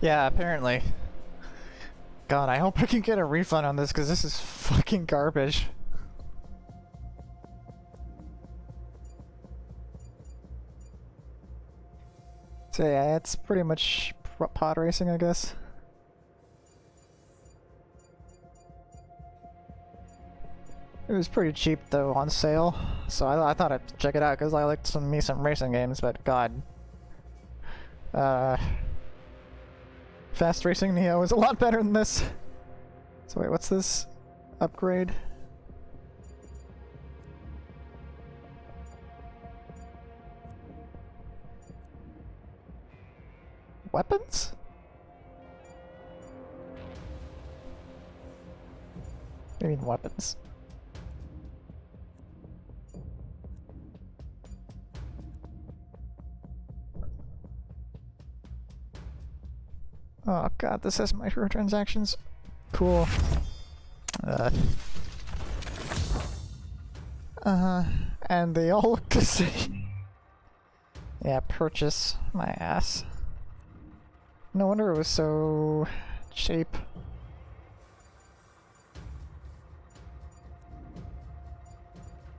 Yeah, apparently. God, I hope I can get a refund on this because this is fucking garbage. So yeah, it's pretty much pod racing, I guess. It was pretty cheap though, on sale, so I thought I'd check it out because I liked some racing games, but god. Fast Racing Neo is a lot better than this. So wait, what's this? Upgrade? Weapons? I mean weapons. Oh god, this has microtransactions. Cool. And they all look the same. Yeah, purchase my ass. No wonder it was so cheap.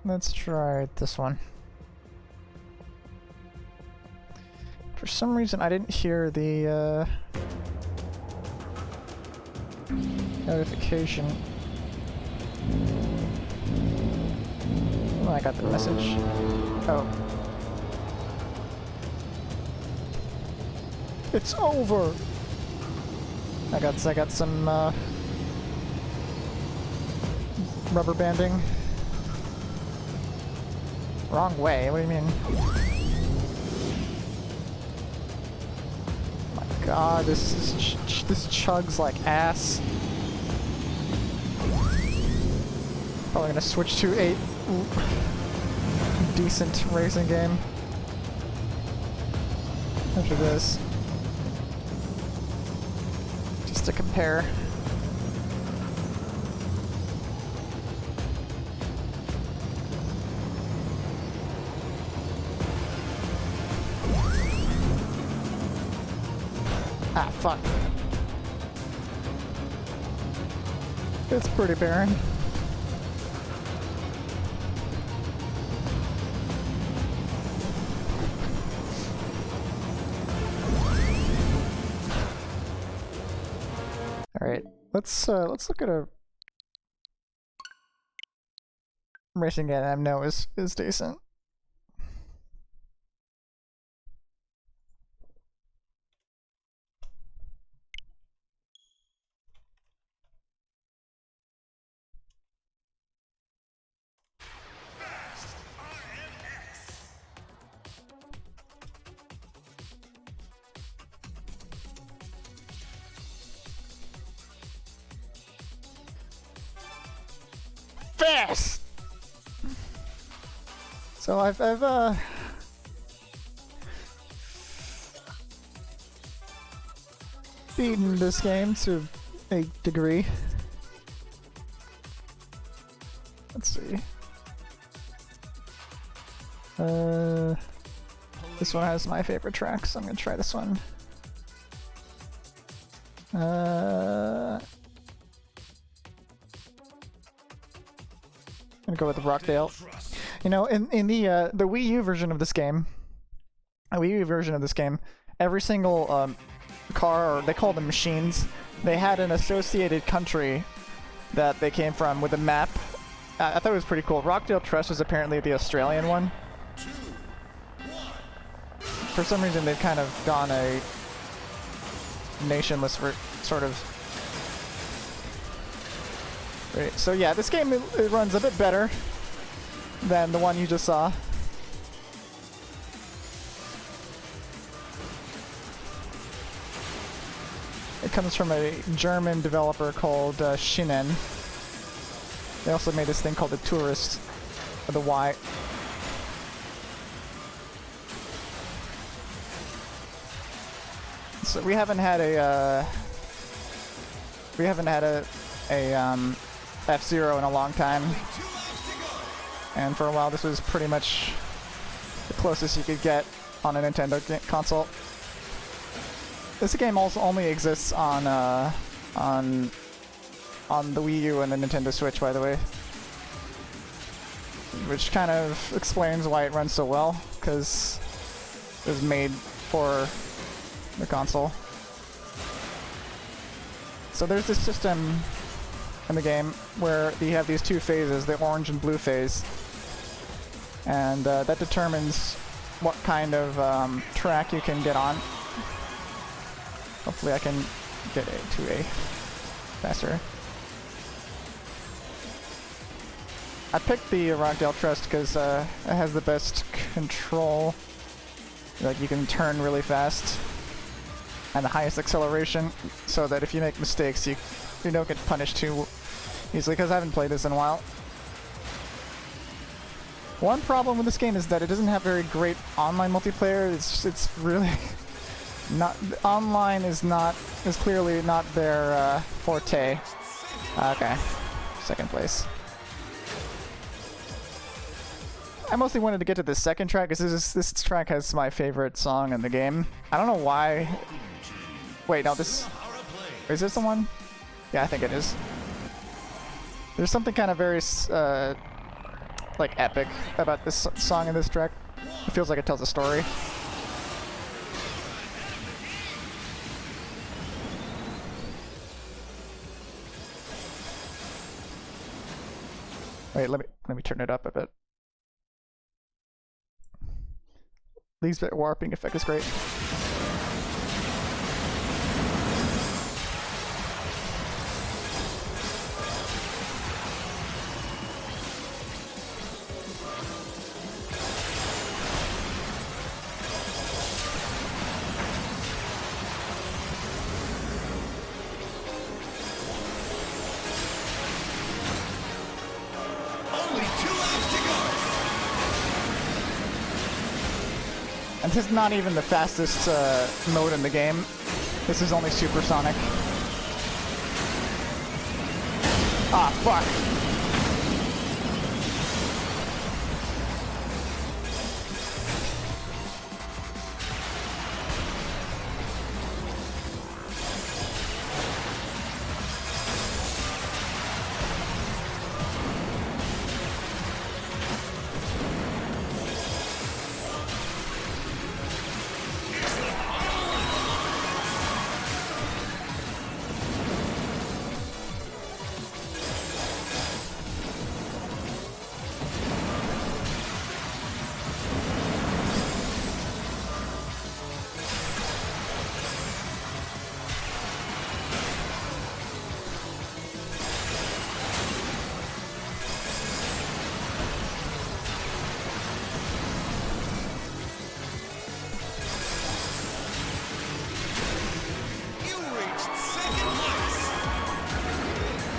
Let's try this one. For some reason I didn't hear the notification. Oh, I got the message. Oh. It's over! I got some rubber banding. Wrong way, what do you mean? Oh my god, this chugs like ass. Probably gonna switch to a decent racing game after this, just to compare. Ah, fuck. It's pretty barren. Alright, let's look at a racing game I know is decent. Fast! So I've beaten this game to a degree. Let's see. This one has my favorite tracks, so I'm gonna try this one. I'm gonna go with Rockdale. You know, in the Wii U version of this game, every single car, or they call them machines, they had an associated country that they came from with a map. I thought it was pretty cool. Rockdale Trust was apparently the Australian one. For some reason, they've kind of gone a nationless sort of. Right. So yeah, this game it runs a bit better than the one you just saw. It comes from a German developer called Shinen. They also made this thing called the Tourist, with the Y. So we haven't had a F-Zero in a long time, and for a while this was pretty much the closest you could get on a Nintendo console. This game also only exists on on the Wii U and the Nintendo Switch, by the way. Which kind of explains why it runs so well, because it was made for the console. So there's this system in the game where you have these two phases, the orange and blue phase. And that determines what kind of track you can get on. Hopefully I can get to a faster. I picked the Rockdale Trust because it has the best control. Like, you can turn really fast and the highest acceleration, so that if you make mistakes, you don't get punished too easily, because I haven't played this in a while. One problem with this game is that it doesn't have very great online multiplayer. It's really not, online is clearly not their forte. Okay, second place. I mostly wanted to get to the second track because this track has my favorite song in the game. I don't know why. Wait, no, is this the one? Yeah, I think it is. There's something kind of very like epic about this song and this track. It feels like it tells a story. Wait, let me turn it up a bit. Lee's warping effect is great. And this is not even the fastest mode in the game. This is only supersonic. Ah, fuck.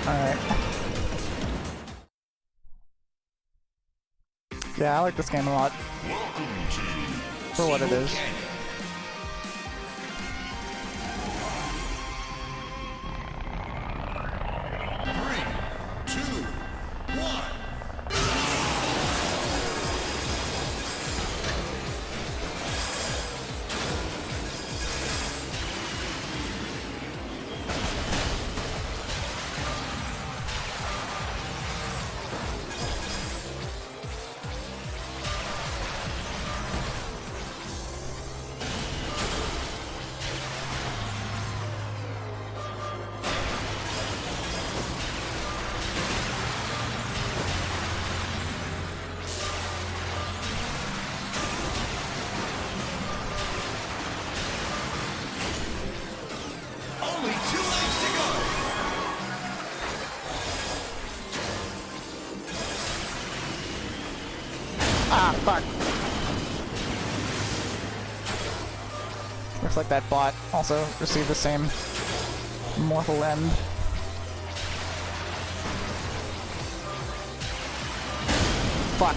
Alright. Yeah, I like this game a lot. For what it is. Ah, fuck. Looks like that bot also received the same mortal end. Fuck.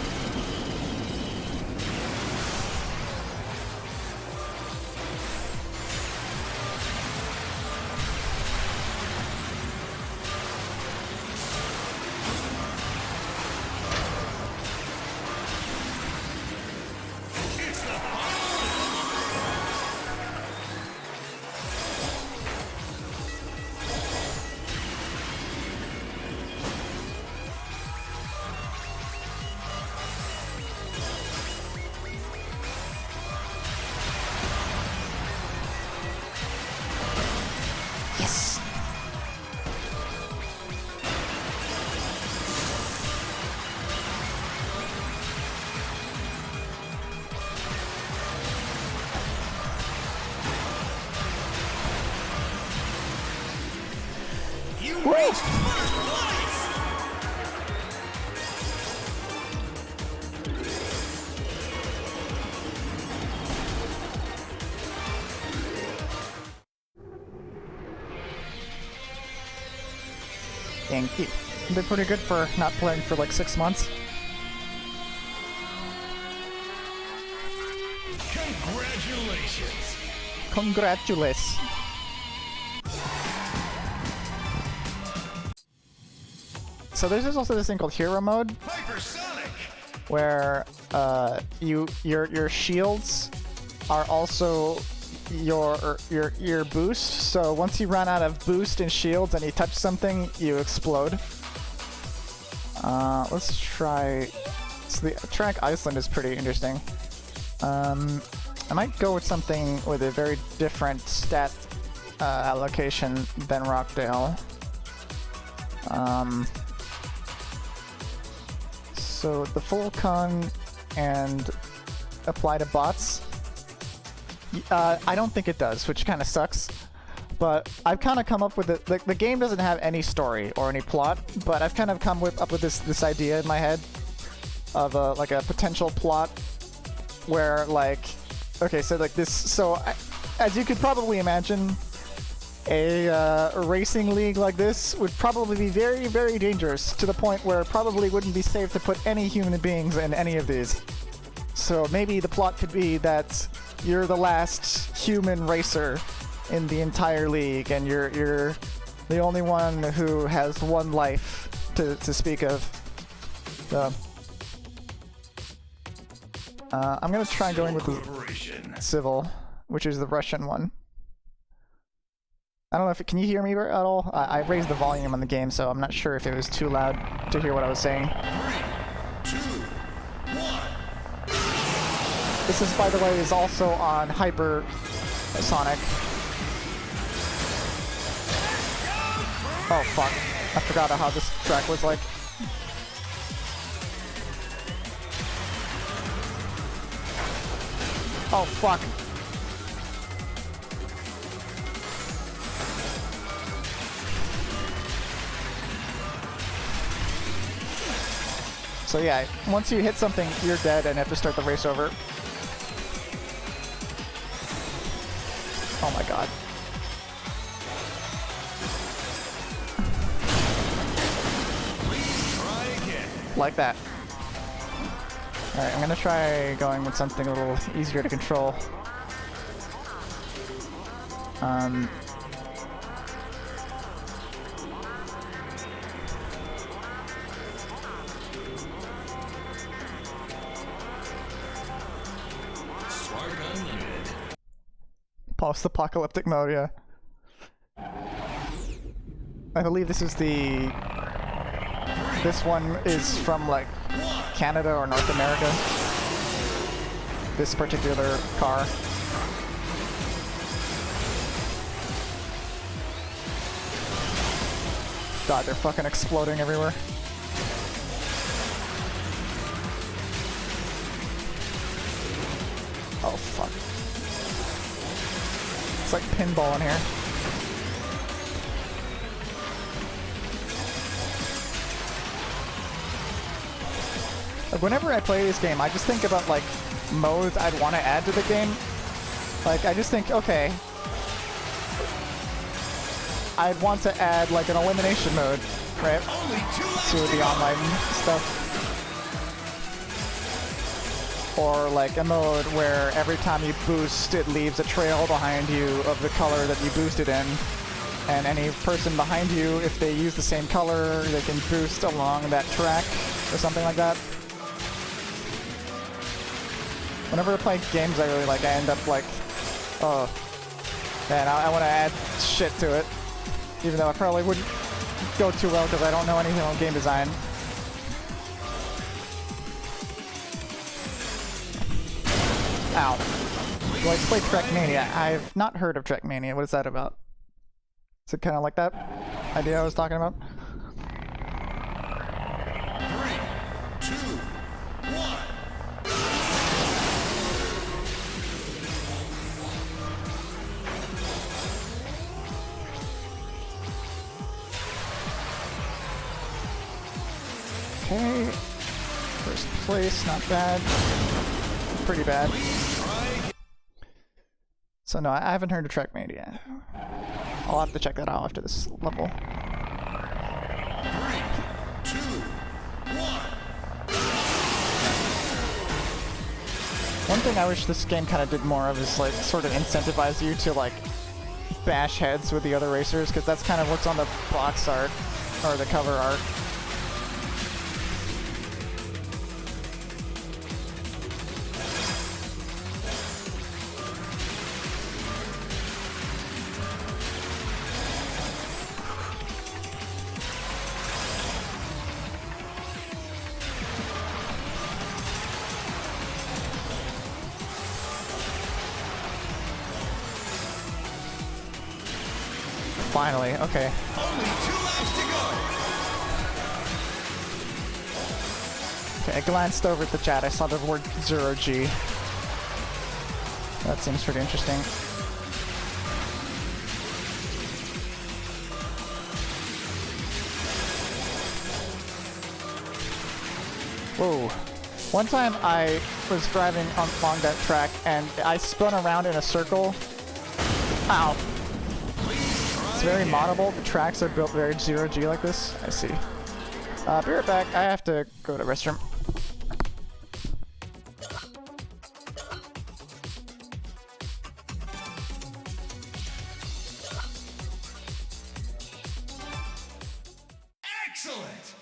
reached first place! Thank you. They're pretty good for not playing for like 6 months. Congratulations! Congratulations. So there's also this thing called hero mode, Hypersonic! where your shields are also your boost. So once you run out of boost and shields and you touch something, you explode. Let's try. So the track Iceland is pretty interesting. I might go with something with a very different stat allocation than Rockdale. So the full con and apply to bots. I don't think it does, which kind of sucks. But I've kind of come up with it. The game doesn't have any story or any plot, but I've kind of come up with this idea in my head of like a potential plot where like, okay, so like this. So as you could probably imagine, a racing league like this would probably be very, very dangerous, to the point where it probably wouldn't be safe to put any human beings in any of these. So maybe the plot could be that you're the last human racer in the entire league, and you're the only one who has one life to speak of. So I'm gonna try going with the civil, which is the Russian one. I don't know if can you hear me at all? I raised the volume on the game, so I'm not sure if it was too loud to hear what I was saying. 3, 2, 1. This is, by the way, is also on Hyper Sonic. Oh fuck! I forgot how this track was like. Oh fuck! So yeah, once you hit something, you're dead and have to start the race over. Oh my god. Please try again. Like that. Alright, I'm gonna try going with something a little easier to control. Spark Unlimited. Post-apocalyptic mode, yeah. I believe this is the... This one is from, like, Canada or North America. This particular car. God, they're fucking exploding everywhere. Oh, fuck. It's like pinball in here. Like, whenever I play this game, I just think about, like, modes I'd want to add to the game. Like, I just think, okay, I'd want to add, like, an elimination mode, right? To the online stuff. Or, like, a mode where every time you boost, it leaves a trail behind you of the color that you boosted in. And any person behind you, if they use the same color, they can boost along that track, or something like that. Whenever I play games I really like, I end up like, oh, man, I want to add shit to it. Even though I probably wouldn't go too well because I don't know anything on game design. Ow. Well, I played Trackmania. I've not heard of Trackmania. What is that about? Is it kind of like that idea I was talking about? 3, 2, 1. Okay. First place, not bad. Pretty bad. So no, I haven't heard of Trackmania. I'll have to check that out after this level. 3, 2, 1. One thing I wish this game kind of did more of is like sort of incentivize you to like bash heads with the other racers, because that's kind of what's on the box art or the cover art. Finally, okay. Only 2 laps to go. Okay, I glanced over at the chat. I saw the word 0G. That seems pretty interesting. Whoa. One time I was driving along that track and I spun around in a circle. Ow. It's very moddable. The tracks are built very 0G like this. I see. Be right back. I have to go to the restroom. Excellent.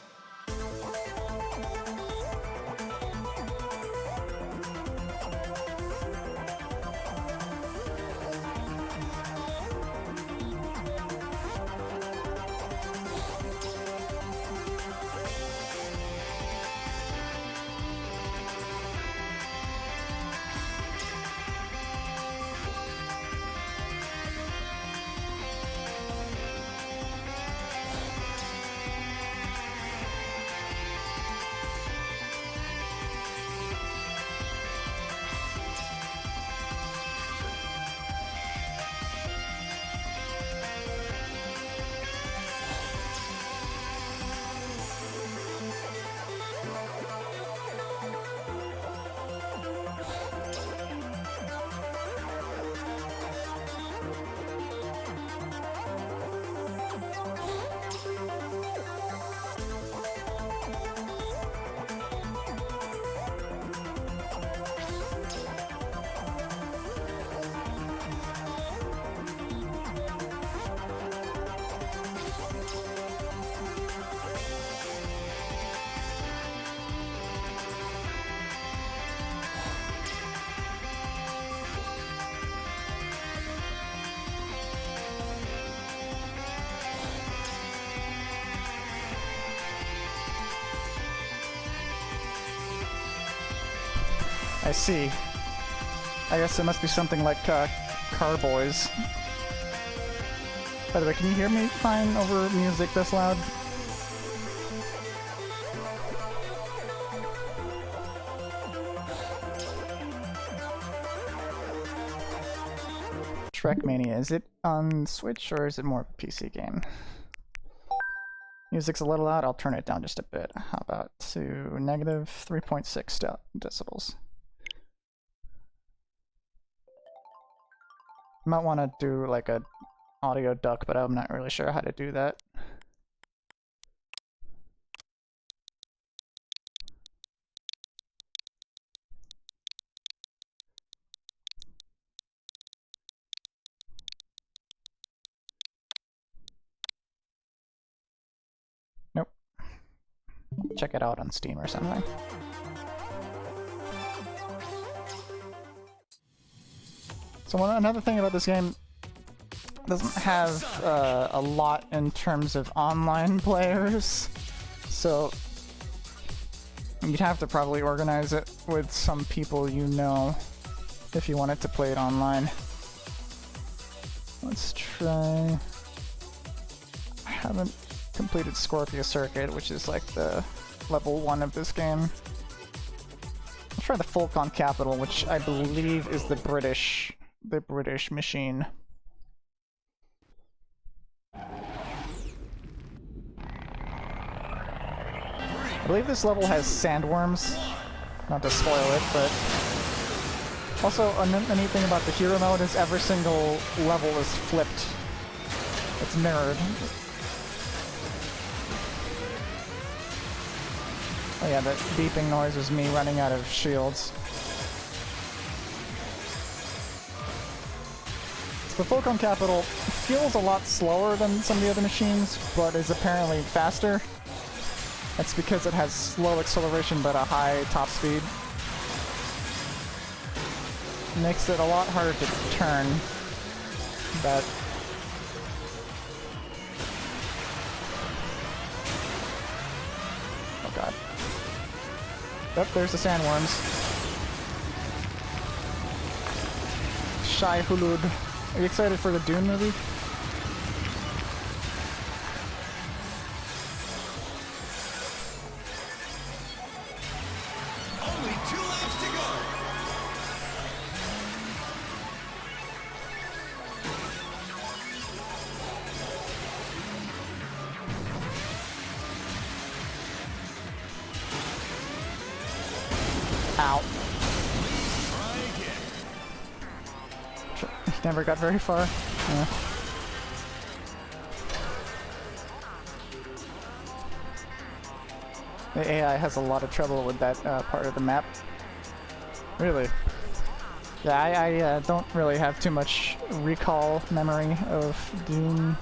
I see. I guess it must be something like Carboys. By the way, can you hear me fine over music this loud? Trackmania, is it on Switch or is it more of a PC game? Music's a little loud, I'll turn it down just a bit. How about to negative 3.6 decibels? Might want to do like a audio duck, but I'm not really sure how to do that. Nope. Check it out on Steam or something. So another thing about this game, it doesn't have a lot in terms of online players, so you'd have to probably organize it with some people you know if you wanted to play it online. Let's try... I haven't completed Scorpio Circuit, which is like the level 1 of this game. Let's try the Fulcon Capital, which I believe is the British machine. believe this level has sandworms. Not to spoil it, but also a neat thing about the hero mode is every single level is flipped. It's mirrored. Oh yeah, that beeping noise is me running out of shields. The Falcon Capital feels a lot slower than some of the other machines, but is apparently faster. That's because it has slow acceleration but a high top speed. Makes it a lot harder to turn, but oh god. Yep, there's the sandworms. Shai Hulud. Are you excited for the Dune movie? Only 2 laps to go. Ow. Try again. Never got very far. Yeah. The AI has a lot of trouble with that part of the map. Really? Yeah, I don't really have too much recall memory of Doom.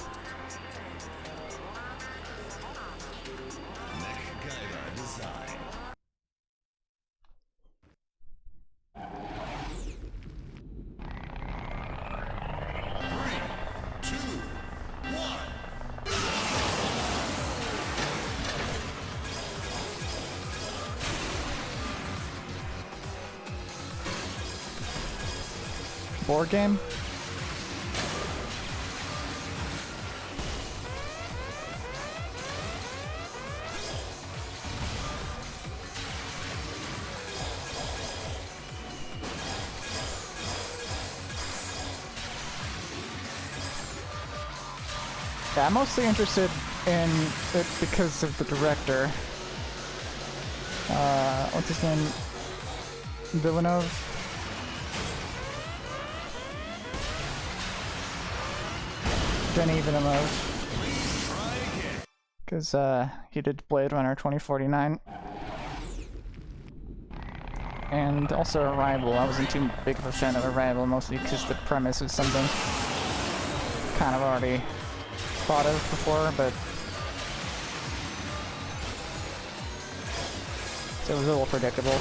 Design. 3, 2, 1. Board game? Yeah, I'm mostly interested in it because of the director. What's his name? Villeneuve? Denis Villeneuve. Because he did Blade Runner 2049. And also Arrival. I wasn't too big of a fan of Arrival, mostly because the premise was something kind of already thought of before, but so it was a little predictable.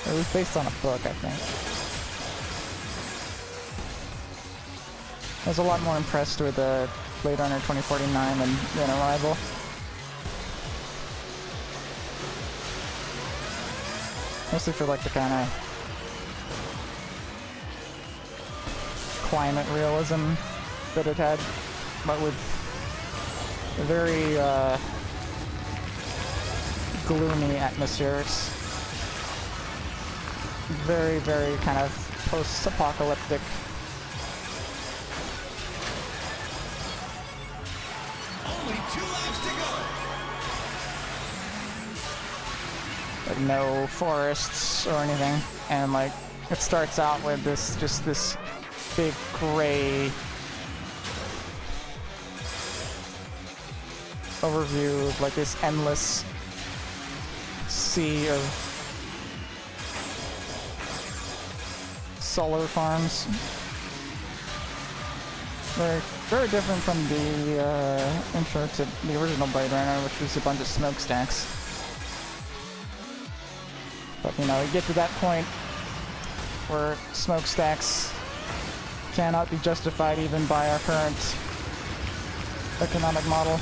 It was based on a book, I think. I was a lot more impressed with Blade Runner 2049 than Arrival. Mostly for like the kind of climate realism that it had, but with a very gloomy atmospheres. Very, very kind of post-apocalyptic. Only 2 laps to go. Like no forests or anything, and like it starts out with this big gray overview of like this endless sea of solar farms. Very, very different from the intro to the original Blade Runner, which was a bunch of smokestacks. But you know, you get to that point where smokestacks cannot be justified even by our current economic model.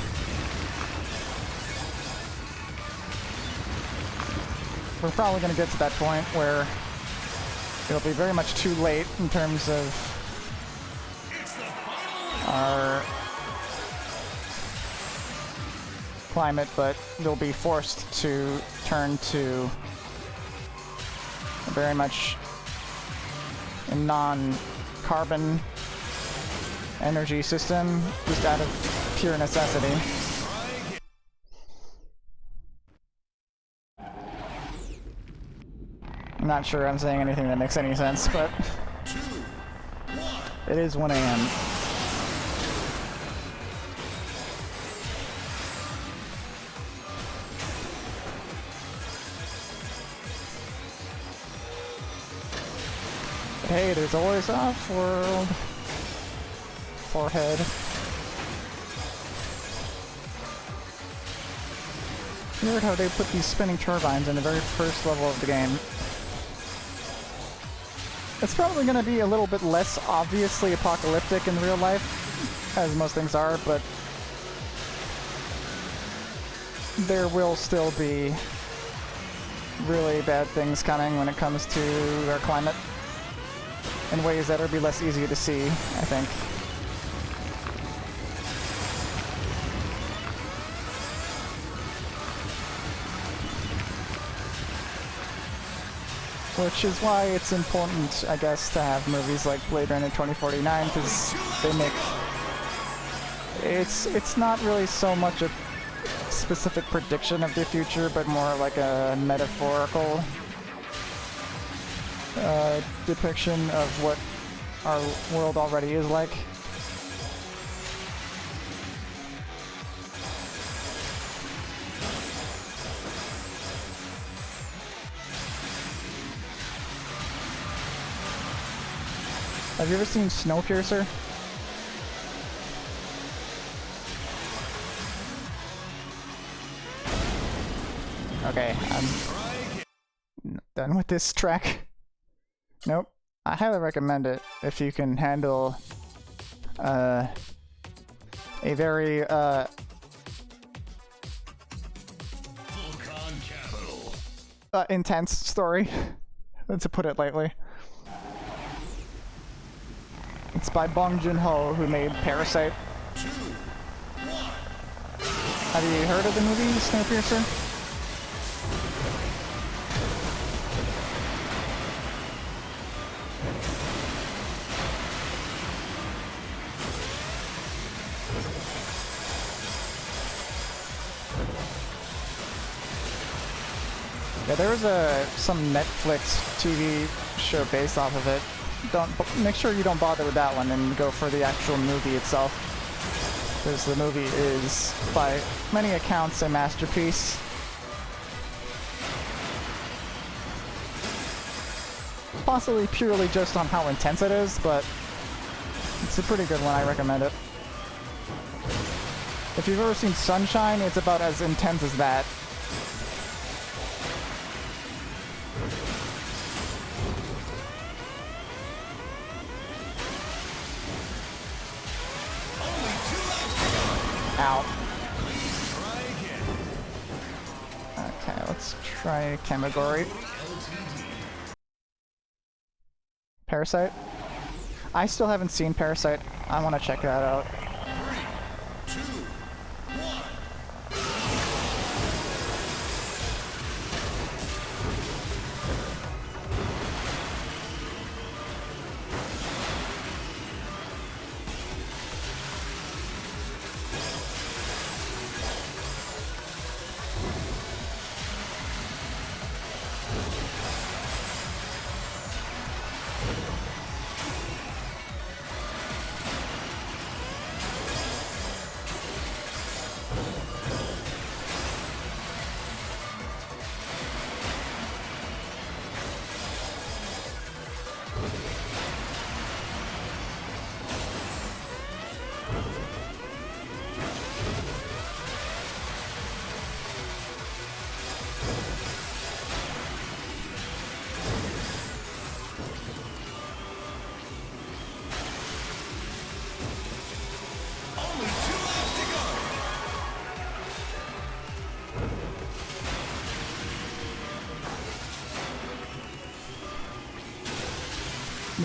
We're probably going to get to that point where it'll be very much too late in terms of our climate, but they'll be forced to turn to very much and non-carbon energy system just out of pure necessity. I'm not sure I'm saying anything that makes any sense, but it is 1 a.m. Hey, there's always off-world. Forehead. Weird how they put these spinning turbines in the very first level of the game. It's probably going to be a little bit less obviously apocalyptic in real life, as most things are, but there will still be really bad things coming when it comes to our climate in ways that will be less easy to see, I think. Which is why it's important, I guess, to have movies like Blade Runner 2049, because they make... It's not really so much a specific prediction of the future, but more like a metaphorical depiction of what our world already is like. Have you ever seen Snowpiercer? Okay, I'm done with this track. Nope. I highly recommend it if you can handle a very intense story, to put it lightly. It's by Bong Joon-ho, who made Parasite. Have you heard of the movie Snowpiercer? Yeah, there was some Netflix TV show based off of it. Make sure you don't bother with that one and go for the actual movie itself, because the movie is, by many accounts, a masterpiece. Possibly purely just on how intense it is, but it's a pretty good one. I recommend it. If you've ever seen Sunshine, it's about as intense as that. Ow. Okay, let's try Kamigori. Parasite? I still haven't seen Parasite. I want to check that out. 3, 2, 1.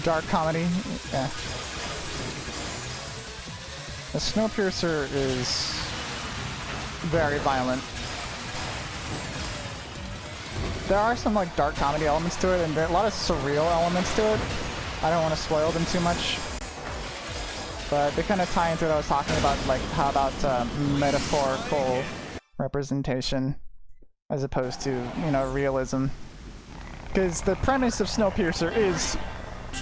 Dark comedy. Yeah. The Snowpiercer is very violent. There are some like dark comedy elements to it, and there are a lot of surreal elements to it. I don't want to spoil them too much, but they kind of tie into what I was talking about, like how about metaphorical representation as opposed to, you know, realism. Because the premise of Snowpiercer is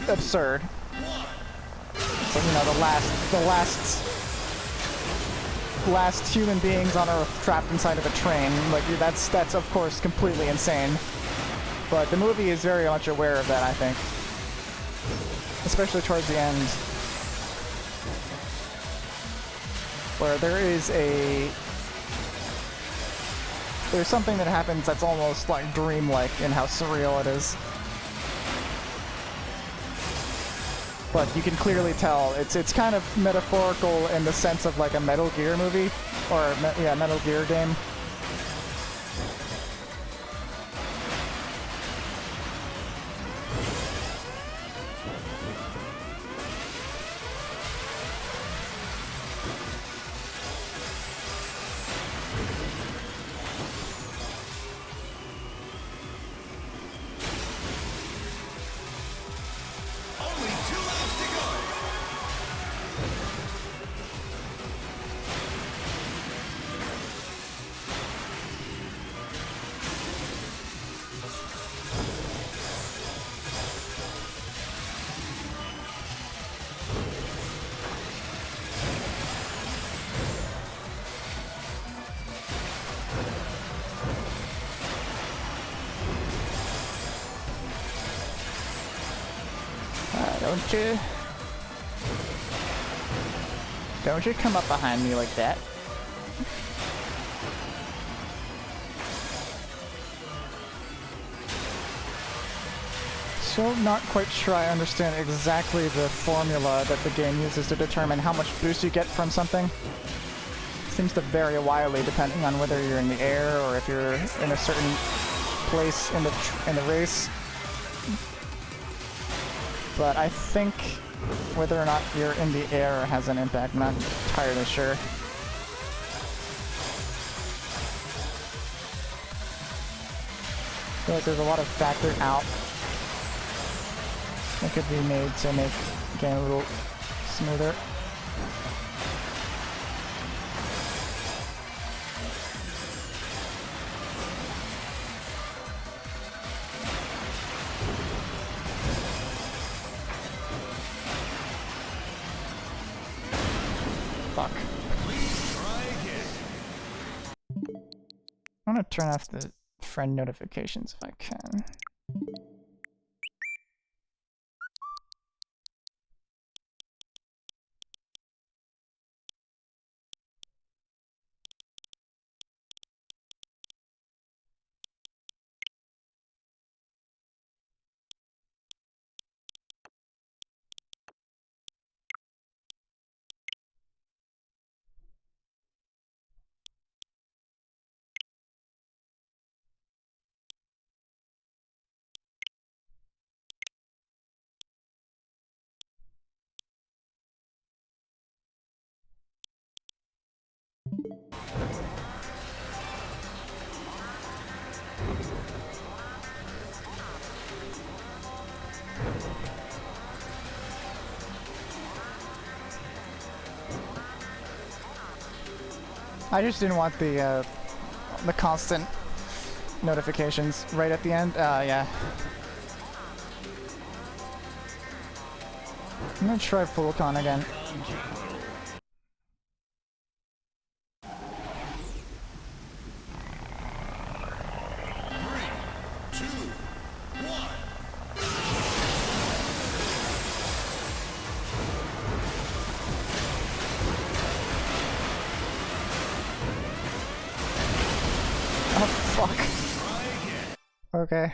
absurd. So, you know, the last human beings on Earth trapped inside of a train, like that's of course completely insane. But the movie is very much aware of that, I think. Especially towards the end, where there's something that happens that's almost like dreamlike in how surreal it is. But you can clearly tell it's kind of metaphorical in the sense of like a Metal Gear movie, or Metal Gear game. Don't you come up behind me like that. Still not quite sure I understand exactly the formula that the game uses to determine how much boost you get from something. Seems to vary wildly depending on whether you're in the air or if you're in a certain place in the race. But I think whether or not you're in the air has an impact. I'm not entirely sure. I feel like there's a lot of factored out that could be made to make the game a little smoother. Fuck. I'm gonna turn off the friend notifications if I can. I just didn't want the constant notifications right at the end. Yeah. I'm gonna try full con again. Okay.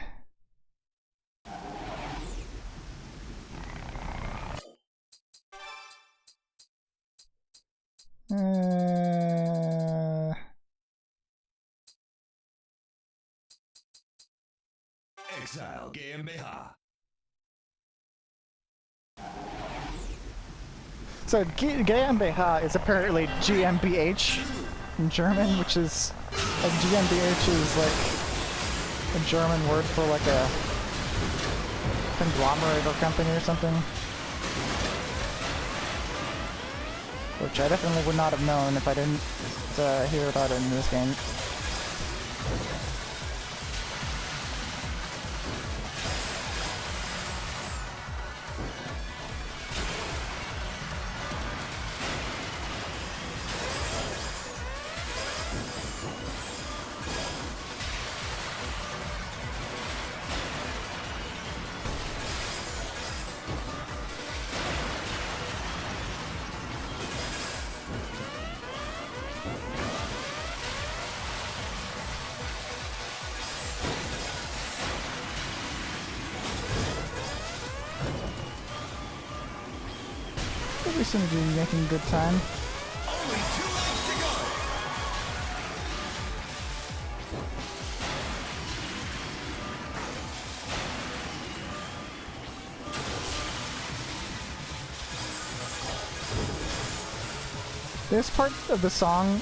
Exile GmbH. So GmbH is apparently GmbH in German, which is like GmbH is like a German word for like conglomerate or company or something. Which I definitely would not have known if I didn't hear about it in this game. We seem to be making good time. Only 2 laps to go. This part of the song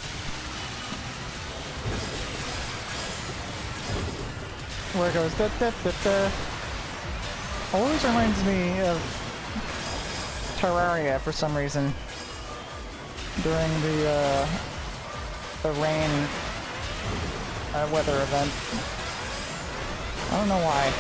where it goes da da da da always reminds me of Terraria for some reason during the rain weather event. I don't know why.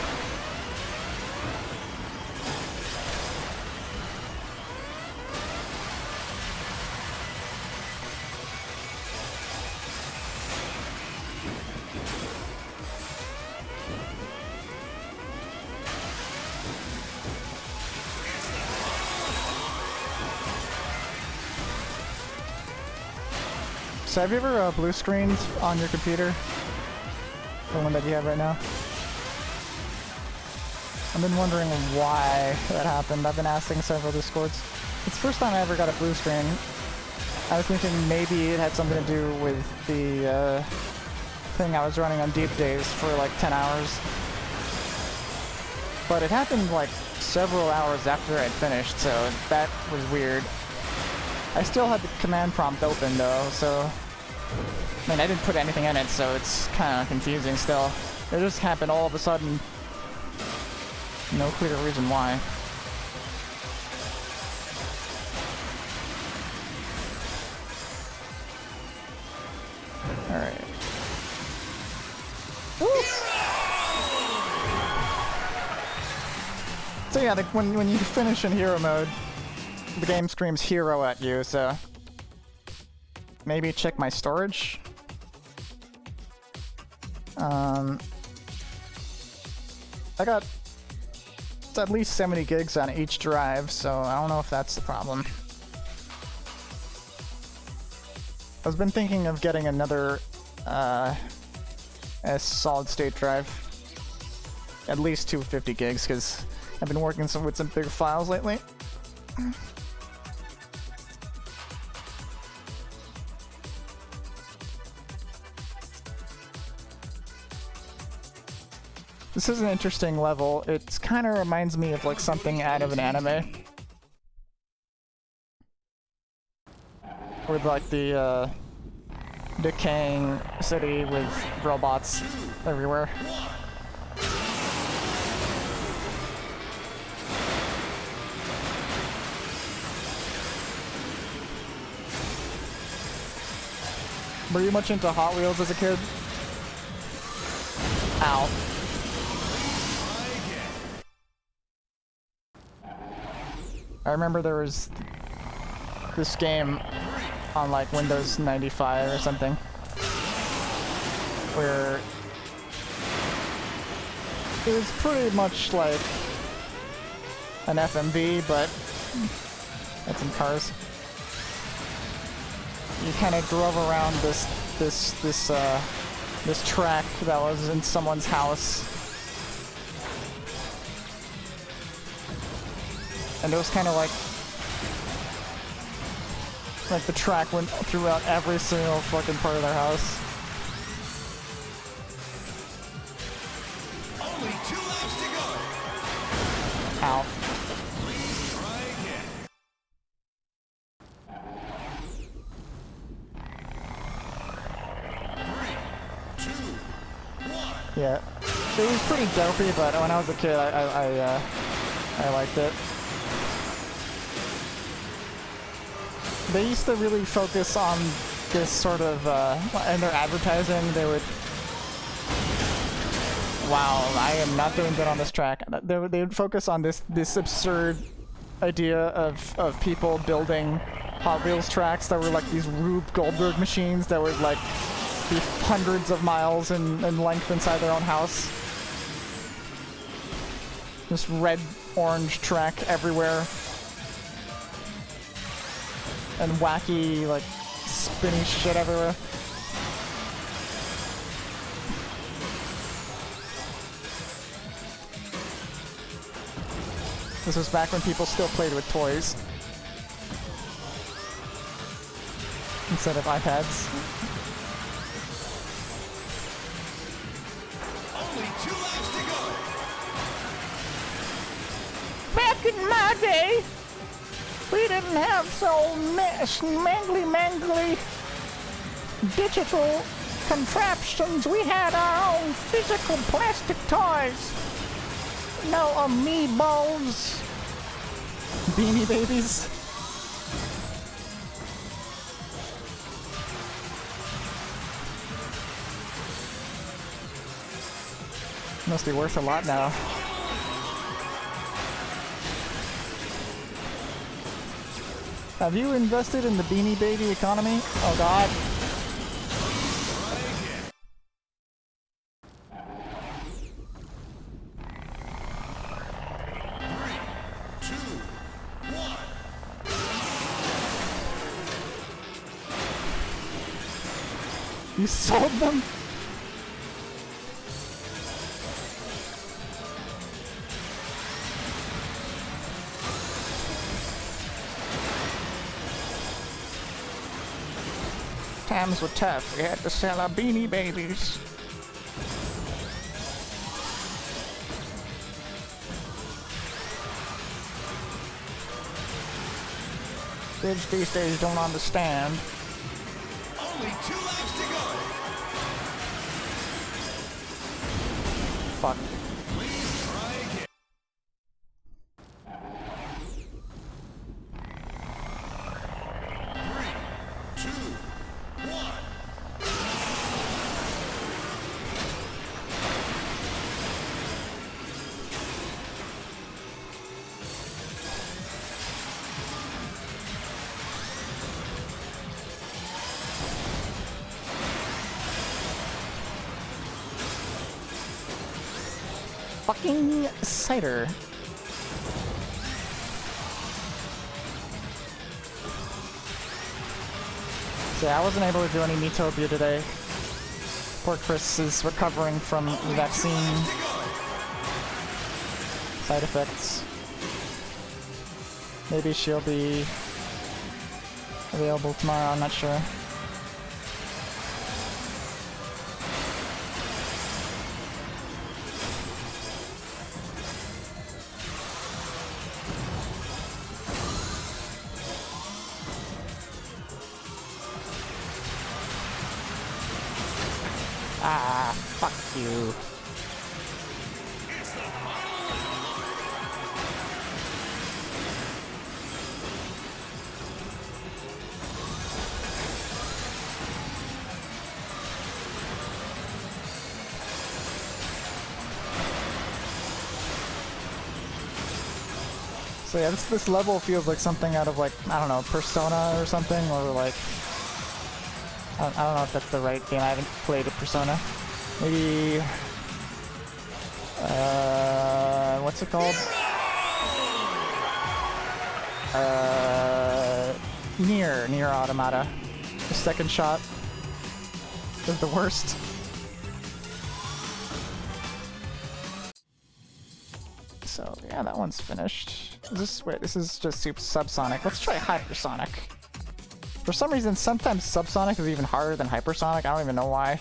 So have you ever blue screened on your computer? The one that you have right now? I've been wondering why that happened. I've been asking several Discords. It's the first time I ever got a blue screen. I was thinking maybe it had something to do with the thing I was running on deep days for like 10 hours. But it happened like several hours after I'd finished, so that was weird. I still had the command prompt open though, so I mean, I didn't put anything in it, so it's kind of confusing still. It just happened all of a sudden. No clear reason why. Alright. So yeah, when you finish in hero mode, the game screams hero at you, so maybe check my storage. I got at least 70 gigs on each drive, so I don't know if that's the problem. I've been thinking of getting another a solid state drive. At least 250 gigs, because I've been working with some big files lately. This is an interesting level. It kind of reminds me of like something out of an anime. With like the decaying city with robots everywhere. Were you much into Hot Wheels as a kid? Ow. I remember there was this game on like Windows 95 or something where it was pretty much like an FMV, but had some cars. You kind of drove around this track that was in someone's house. And it was kind of like the track went throughout every single fucking part of their house. Only 2 laps to go. Ow. Try again. 3, 2, 1. Yeah. It was pretty dopey, but when I was a kid, I liked it. They used to really focus on this sort of, in their advertising, they would... Wow, I am not doing good on this track. They would focus on this absurd idea of people building Hot Wheels tracks that were like these Rube Goldberg machines that would like be hundreds of miles in length inside their own house. This red, orange track everywhere. And wacky, like, spinny shit everywhere. This was back when people still played with toys instead of iPads. Only 2 laps to go. Back in my day, we didn't have so mangly digital contraptions. We had our own physical plastic toys. No amiibos. Beanie Babies. Must be worth a lot now. Have you invested in the Beanie Baby economy? Oh god. You sold them? Times were tough. We had to sell our Beanie Babies. Kids these days don't understand. Only 2 laps to go. Fuck. Please try again. Three, two, one. Fucking cider. So yeah, I wasn't able to do any Metopia today. Poor Chris is recovering from the vaccine side effects. Maybe she'll be available tomorrow, I'm not sure. Ah, fuck you. So yeah, this level feels like something out of like, I don't know, Persona or something, or like, I don't know if that's the right game. I haven't played a Persona. Maybe, what's it called? Nier Automata. The second shot is the worst. So yeah, that one's finished. This is just subsonic. Let's try hypersonic. For some reason, sometimes subsonic is even harder than hypersonic. I don't even know why.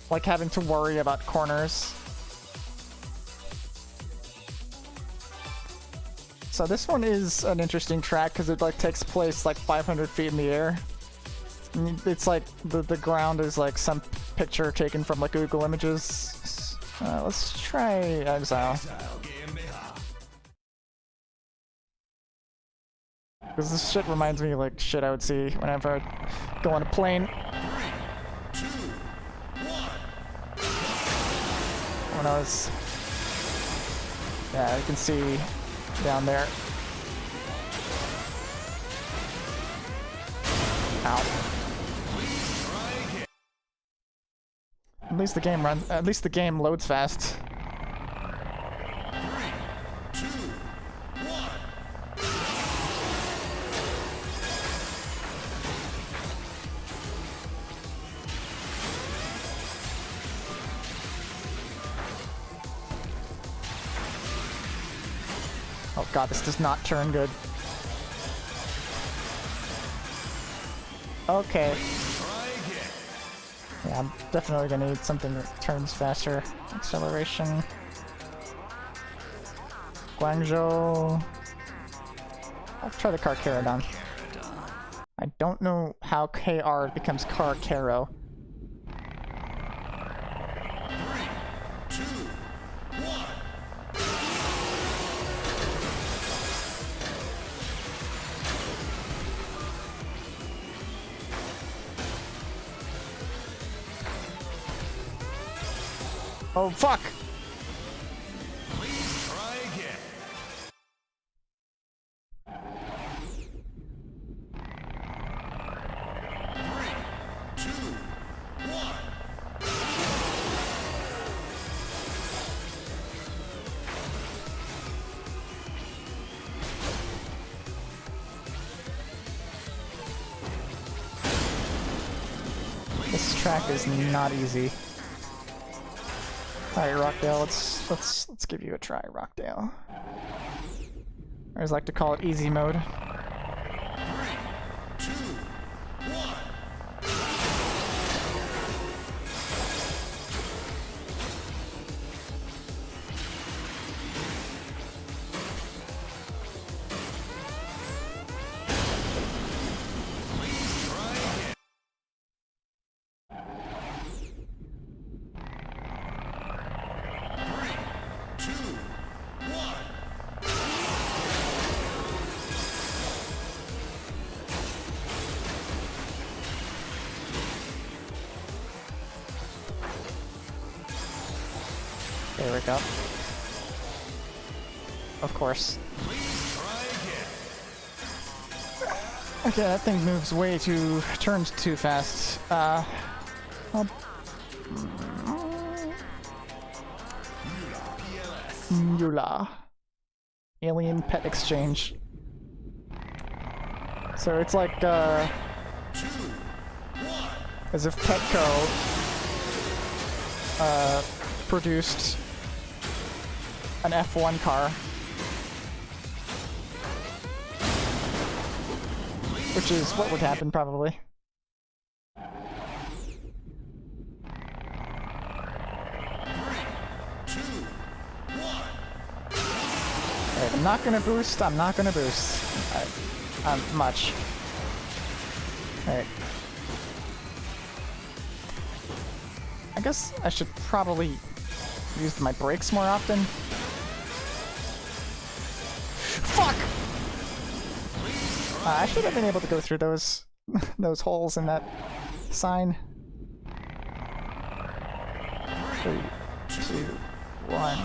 Like having to worry about corners. So this one is an interesting track because it like takes place like 500 feet in the air. It's like the ground is like some picture taken from like Google Images. Let's try Exile. Because this shit reminds me of like shit I would see whenever I go on a plane. When I was... Yeah, you can see down there. Ow. At least the game runs. At least the game loads fast. Oh god, this does not turn good. Okay. Yeah, I'm definitely gonna need something that turns faster. Acceleration. Guangzhou. I'll try the Carcharodon. I don't know how KR becomes Carcharo. Oh fuck! Please try again. 3, 2, 1. This track is not easy. Alright, Rockdale, let's give you a try, Rockdale. I always like to call it easy mode. 3, 2, 1. Please try again. 3, 2, 1. There we go. Of course. Please try again. Okay, that thing moves way too... turns too fast. Mula. Alien Pet Exchange. So it's like, as if Petco, produced an F1 car. Which is what would happen, probably. Alright, I'm not gonna boost, I'm not gonna boost. Much. Alright. I guess I should probably use my brakes more often. Fuck! I should have been able to go through those those holes in that sign. 3, 2, 1.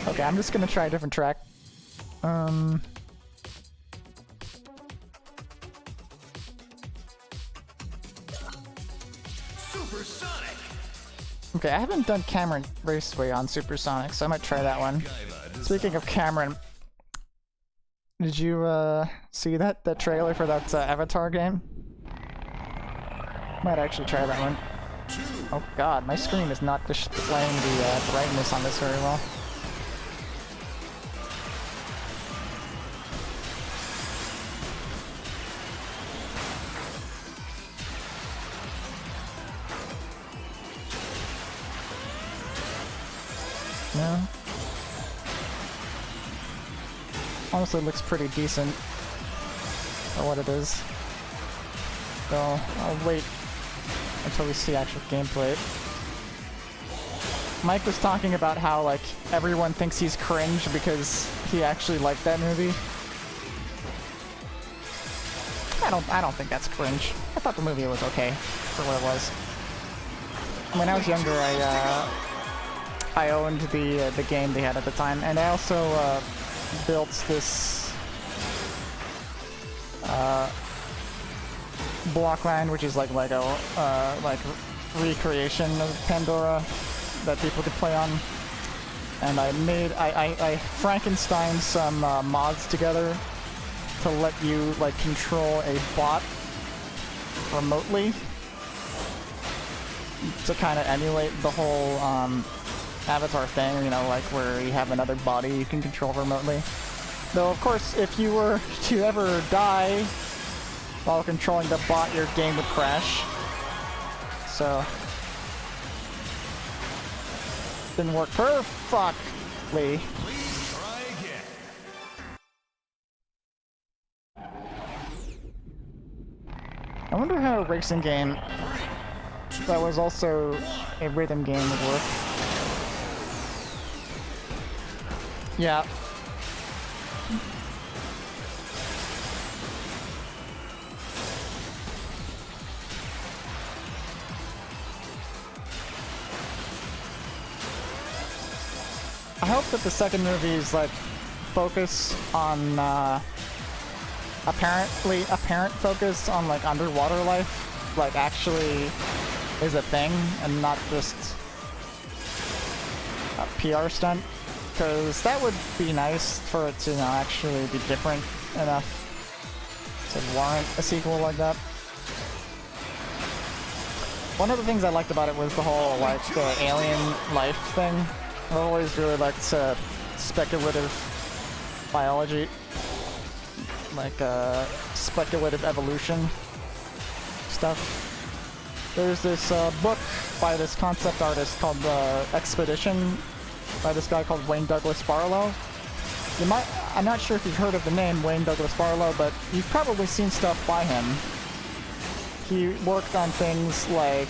Okay, I'm just gonna try a different track. Supersonic. Okay, I haven't done Cameron Raceway on Supersonic, so I might try that one. Speaking of Cameron, did you see that trailer for that Avatar game? Might actually try that one. Oh god, my screen is not displaying the brightness on this very well. No. Honestly, it looks pretty decent for what it is. So I'll wait until we see actual gameplay. Mike was talking about how like everyone thinks he's cringe because he actually liked that movie. I don't think that's cringe. I thought the movie was okay for what it was. When I was younger, I owned the game they had at the time, and I also built this Blockland, which is like Lego, like recreation of Pandora that people could play on. And I Frankensteined some mods together to let you like control a bot remotely to kind of emulate the whole Avatar thing, you know, like where you have another body you can control remotely. Though, of course, if you were to ever die while controlling the bot, your game would crash. So, didn't work perfectly. Please try again. I wonder how a racing game that was also a rhythm game would work. Yeah. I hope that the second movie is like focus on apparent focus on like underwater life, like actually is a thing and not just a PR stunt, because that would be nice for it to, you know, actually be different enough to warrant a sequel like that. One of the things I liked about it was the whole like the alien life thing. I always really liked speculative biology, like speculative evolution stuff. There's this book by this concept artist called Expedition, by this guy called Wayne Douglas Barlow. I'm not sure if you've heard of the name Wayne Douglas Barlow, but you've probably seen stuff by him. He worked on things like,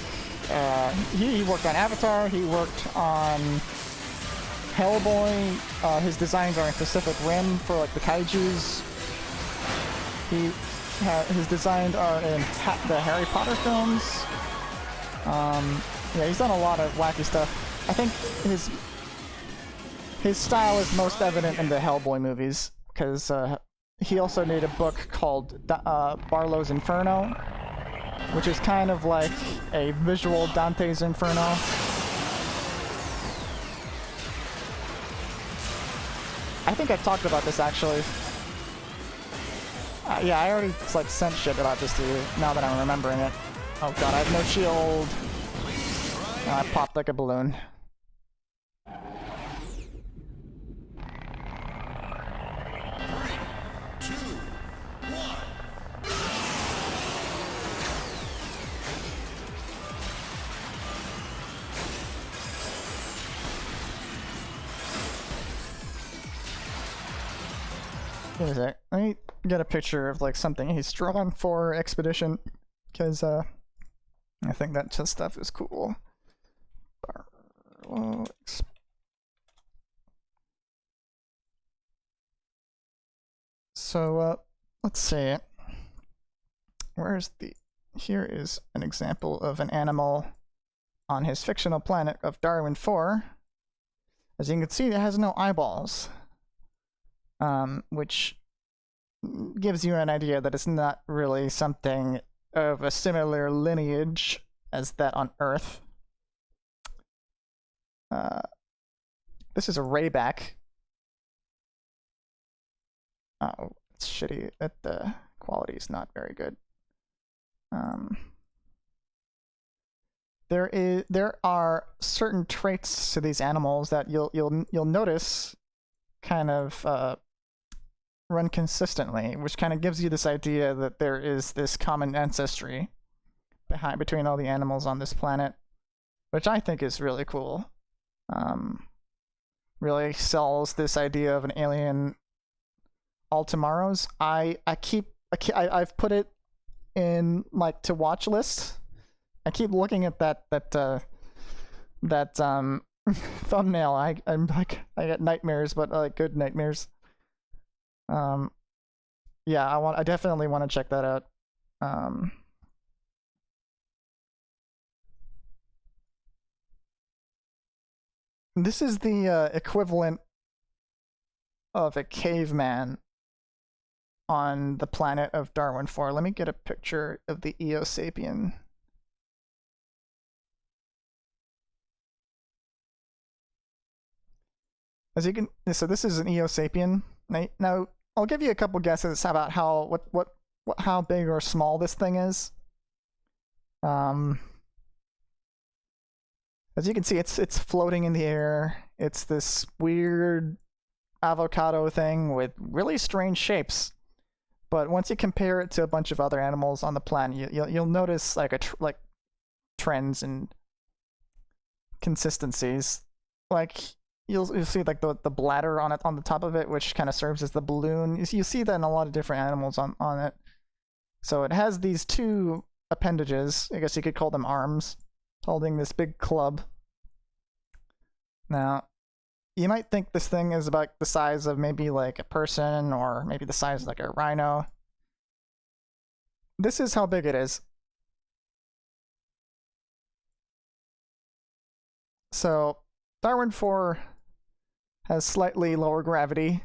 he worked on Avatar, he worked on Hellboy, his designs are in Pacific Rim for like the kaijus. His designs are in the Harry Potter films. Yeah, he's done a lot of wacky stuff. I think his style is most evident in the Hellboy movies, because he also made a book called Barlow's Inferno, which is kind of like a visual Dante's Inferno. I think I've talked about this actually. Yeah, I already like sent shit about this to you, now that I'm remembering it. Oh god, I have no shield. I popped like a balloon. Give me a sec. Let me get a picture of like something he's drawn for Expedition, because I think that just stuff is cool. So let's see. Here is an example of an animal on his fictional planet of Darwin 4. As you can see, it has no eyeballs. Which gives you an idea that it's not really something of a similar lineage as that on Earth. This is a rayback. Oh, it's shitty that the quality is not very good. There are certain traits to these animals that you'll notice kind of run consistently, which kind of gives you this idea that there is this common ancestry between all the animals on this planet, which I think is really cool. really sells this idea of an alien all tomorrows. I've put it in like to watch list. I keep looking at that thumbnail. I'm like, I get nightmares, but like good nightmares. Yeah, I definitely want to check that out. This is the equivalent of a caveman on the planet of Darwin 4. Let me get a picture of the Eosapien. As you can, so this is an Eosapien. Now I'll give you a couple guesses about how big or small this thing is. As you can see, it's floating in the air. It's this weird avocado thing with really strange shapes. But once you compare it to a bunch of other animals on the planet, you'll notice like trends and consistencies. Like you'll see like the bladder on the top of it, which kind of serves as the balloon. You see that in a lot of different animals on it. So it has these two appendages. I guess you could call them arms, holding this big club. Now, you might think this thing is about the size of maybe like a person, or maybe the size of like a rhino. This is how big it is. So, Darwin 4 has slightly lower gravity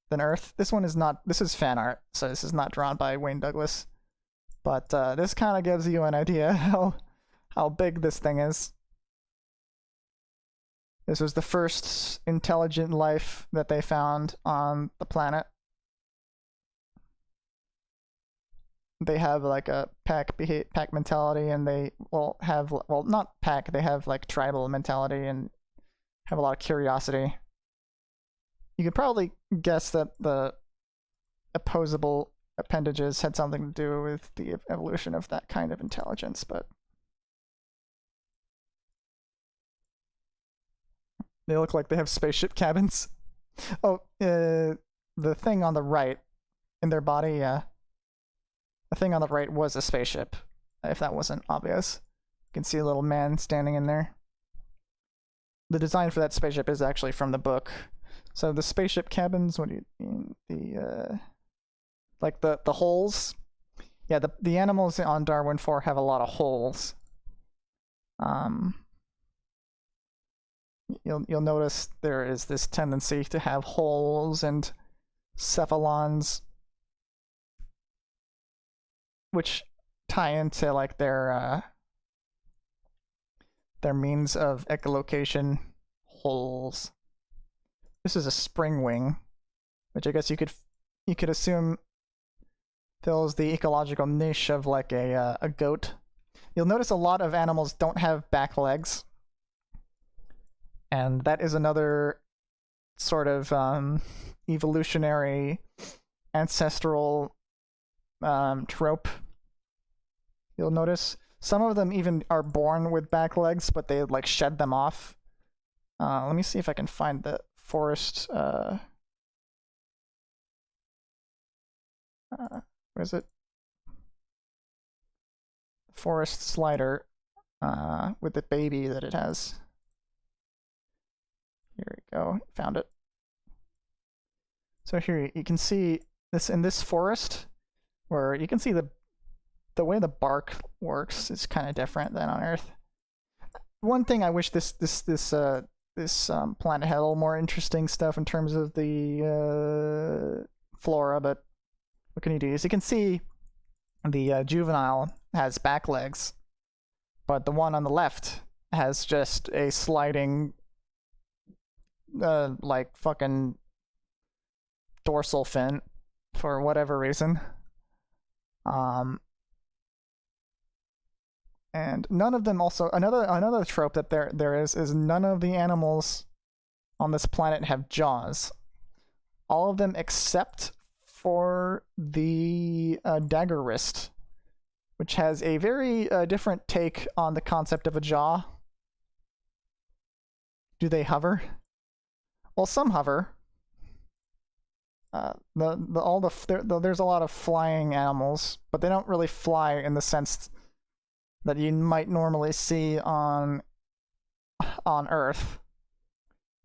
than Earth. This one is not, this is fan art, so this is not drawn by Wayne Douglas. But this kind of gives you an idea how big this thing is. This was the first intelligent life that they found on the planet. They have like a pack mentality, and they not pack, they have like tribal mentality and have a lot of curiosity. You could probably guess that the opposable appendages had something to do with the evolution of that kind of intelligence, but they look like they have spaceship cabins. Oh, the thing on the right in their body, the thing on the right was a spaceship, if that wasn't obvious. You can see a little man standing in there. The design for that spaceship is actually from the book. So the spaceship cabins, what do you mean? The like the holes? Yeah, the animals on Darwin 4 have a lot of holes. You'll notice there is this tendency to have holes and cephalons, which tie into like their means of echolocation. Holes. This is a spring wing, which I guess you could assume fills the ecological niche of like a goat. You'll notice a lot of animals don't have back legs, and that is another sort of evolutionary ancestral trope. You'll notice some of them even are born with back legs, but they like shed them off. Let me see if I can find the forest. Where is it? Forest slider with the baby that it has. Here we go. Found it. So here you can see this in this forest, where you can see the way the bark works is kind of different than on Earth. One thing I wish this planet had a little more interesting stuff in terms of the flora, but what can you do? As you can see, the juvenile has back legs, but the one on the left has just a sliding like fucking dorsal fin for whatever reason. And none of them also, another trope that there is none of the animals on this planet have jaws. All of them except for the dagger wrist, which has a very different take on the concept of a jaw. Do they hover? Well, some hover. There's a lot of flying animals, but they don't really fly in the sense that you might normally see on Earth.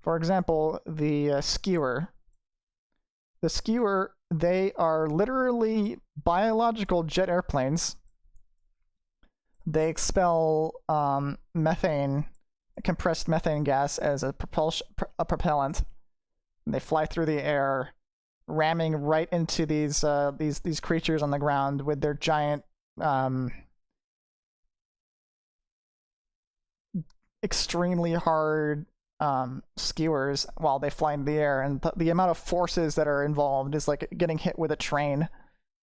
For example, the skewer. The skewer, they are literally biological jet airplanes. They expel methane, compressed methane gas as a propellant. And they fly through the air, ramming right into these creatures on the ground with their giant extremely hard skewers while they fly in the air, and the amount of forces that are involved is like getting hit with a train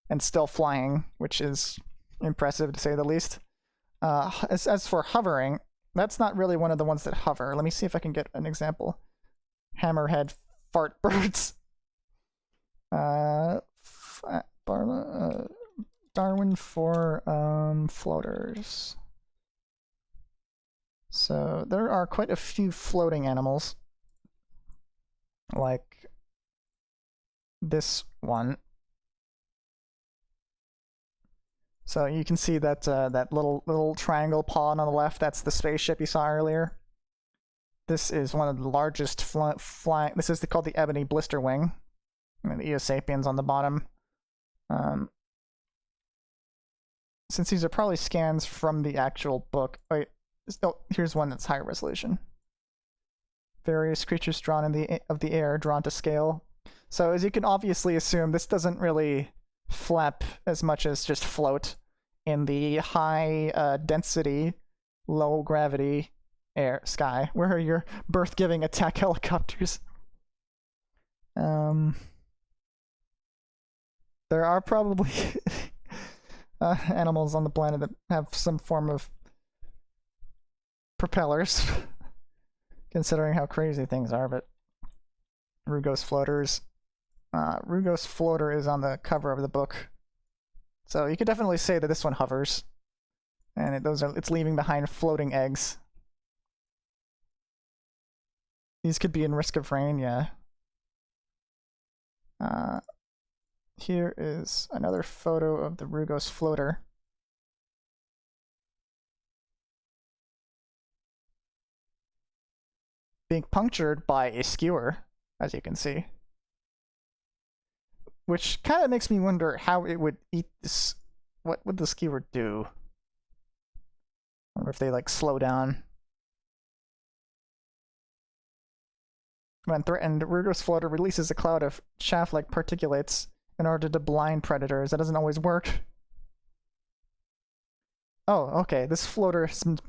and still flying, which is impressive to say the least. As for hovering, that's not really one of the ones that hover. Let me see if I can get an example. Hammerhead fart birds. Darwin for floaters. So there are quite a few floating animals, like this one. So you can see that that little triangle pawn on the left. That's the spaceship you saw earlier. This is one of the largest flying. This is called the Ebony Blisterwing, and the Eosapiens on the bottom. Since these are probably scans from the actual book. Wait, oh, here's one that's higher resolution. Various creatures drawn in the air, drawn to scale. So as you can obviously assume, this doesn't really flap as much as just float in the high density, low gravity sky, where your birth-giving attack helicopters. There are probably animals on the planet that have some form of propellers, considering how crazy things are, but Rugos floaters. Rugos floater is on the cover of the book, so you could definitely say that this one hovers, and it's leaving behind floating eggs. These could be in risk of rain, yeah. Here is another photo of the Rugos floater. Being punctured by a skewer, as you can see. Which kind of makes me wonder how it would eat this. What would the skewer do? I wonder if they like slow down. When threatened, Rugos floater releases a cloud of chaff-like particulates in order to blind predators. That doesn't always work. Oh, okay. This floater has been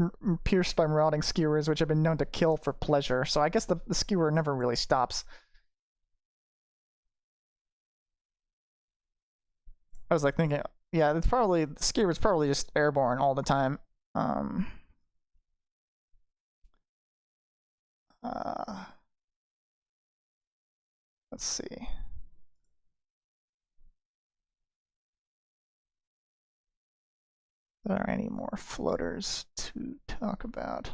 pierced by marauding skewers, which have been known to kill for pleasure. So I guess the skewer never really stops. I was like thinking, yeah, it's probably the skewer's probably just airborne all the time. Let's see. Are there any more floaters to talk about?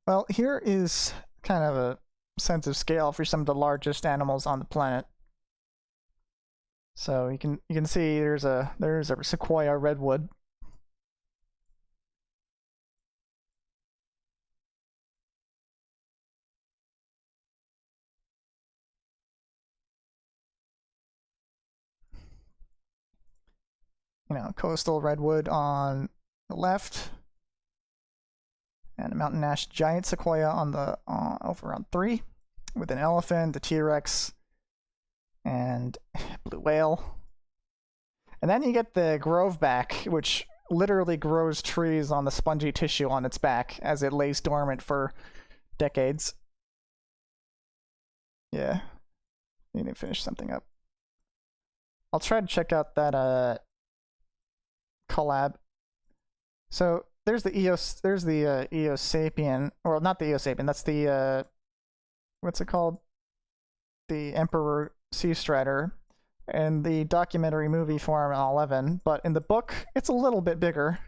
Well, here is kind of a sense of scale for some of the largest animals on the planet. So you can see there's a sequoia redwood. You know, coastal redwood on the left, and a mountain ash giant sequoia on the over on 3, with an elephant, a T-Rex, and blue whale. And then you get the grove back, which literally grows trees on the spongy tissue on its back as it lays dormant for decades. Yeah, need to finish something up. I'll try to check out that collab. So there's the Eos Sapien, or not the Eos Sapien. That's the what's it called? The Emperor Sea Strider, in the documentary movie form in 11. But in the book, it's a little bit bigger.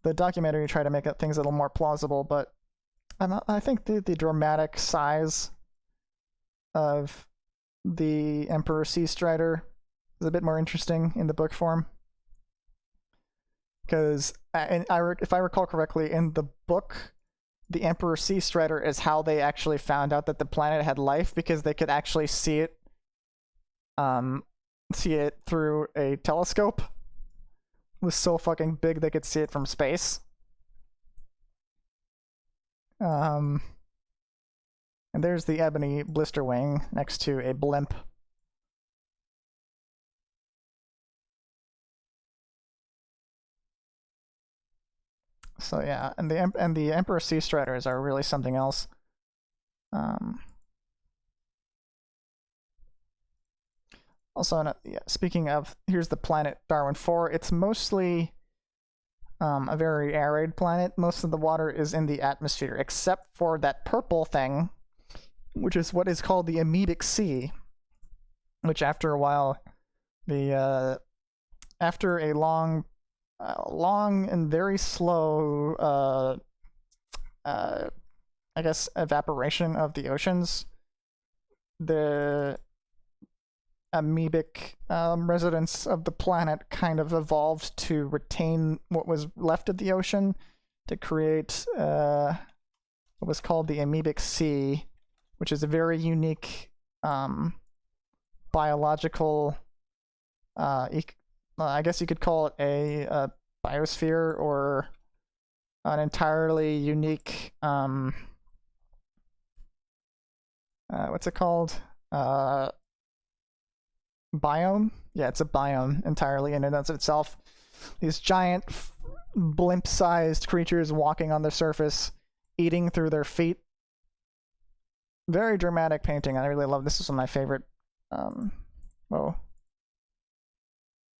The documentary tried to make things a little more plausible, but I think the dramatic size of the Emperor Sea Strider is a bit more interesting in the book form. Because if I recall correctly, in the book, the Emperor Sea Strider is how they actually found out that the planet had life, because they could actually see it through a telescope. It was so fucking big they could see it from space. And there's the ebony blister wing next to a blimp. So yeah, and the Emperor Sea Striders are really something else. Also, yeah, speaking of, here's the planet Darwin 4. It's mostly a very arid planet. Most of the water is in the atmosphere, except for that purple thing, which is what is called the amoebic sea, which after a while, after a long and very slow, I guess, evaporation of the oceans, the amoebic residents of the planet kind of evolved to retain what was left of the ocean to create what was called the amoebic sea, which is a very unique biological, I guess you could call it a biosphere, or an entirely unique what's it called? Biome? Yeah, it's a biome entirely in and of itself. These giant blimp-sized creatures walking on the surface, eating through their feet. Very dramatic painting. I really love this. This is one of my favorite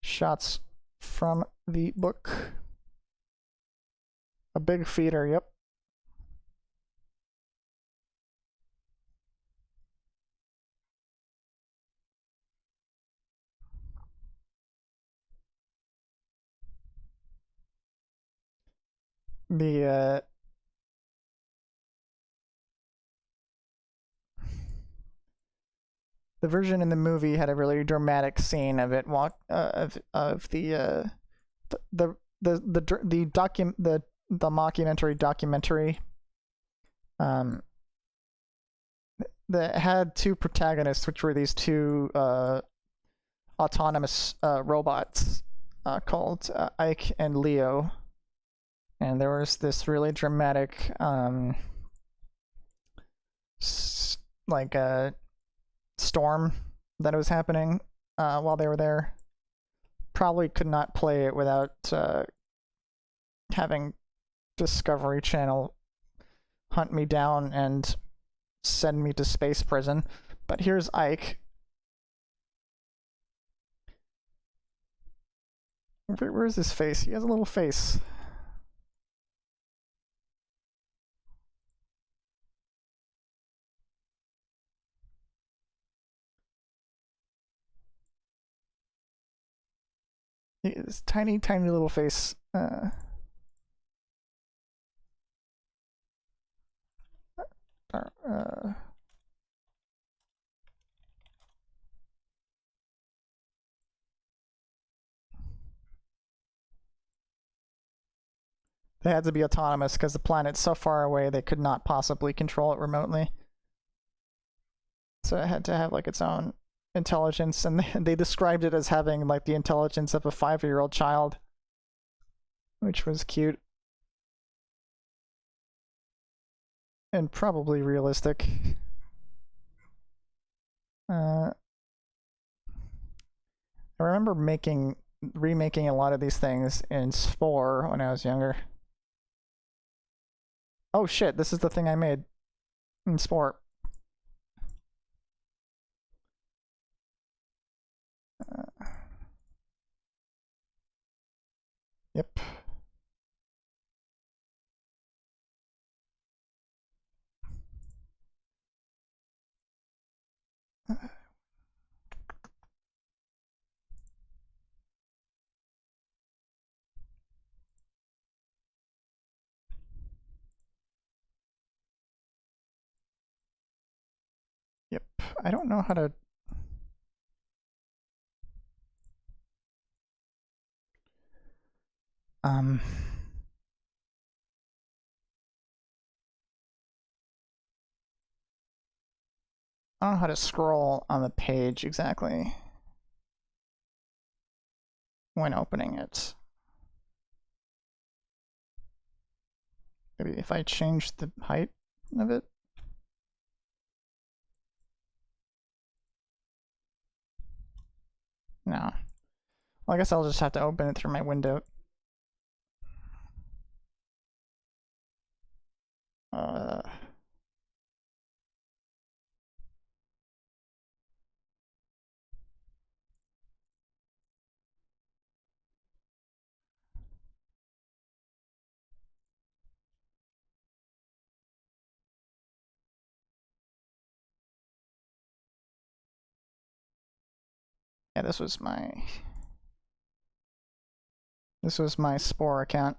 shots from the book. A big feeder, yep. The version in the movie had a really dramatic scene of it the mockumentary documentary that had two protagonists, which were these two autonomous robots called Ike and Leo. And there was this really dramatic like a storm that was happening while they were there. Probably could not play it without having Discovery Channel hunt me down and send me to space prison. But here's Ike. Where's his face? He has a little face. His tiny, tiny little face. They had to be autonomous because the planet's so far away they could not possibly control it remotely. So it had to have like its own intelligence, and they described it as having like the intelligence of a 5-year-old child, which was cute and probably realistic. I remember remaking a lot of these things in Spore when I was younger. Oh shit, this is the thing I made in Spore. Yep. Yep. I don't know how to... I don't know how to scroll on the page exactly when opening it. Maybe if I change the height of it? No. Well, I guess I'll just have to open it through my window. Yeah, this was my Spore account.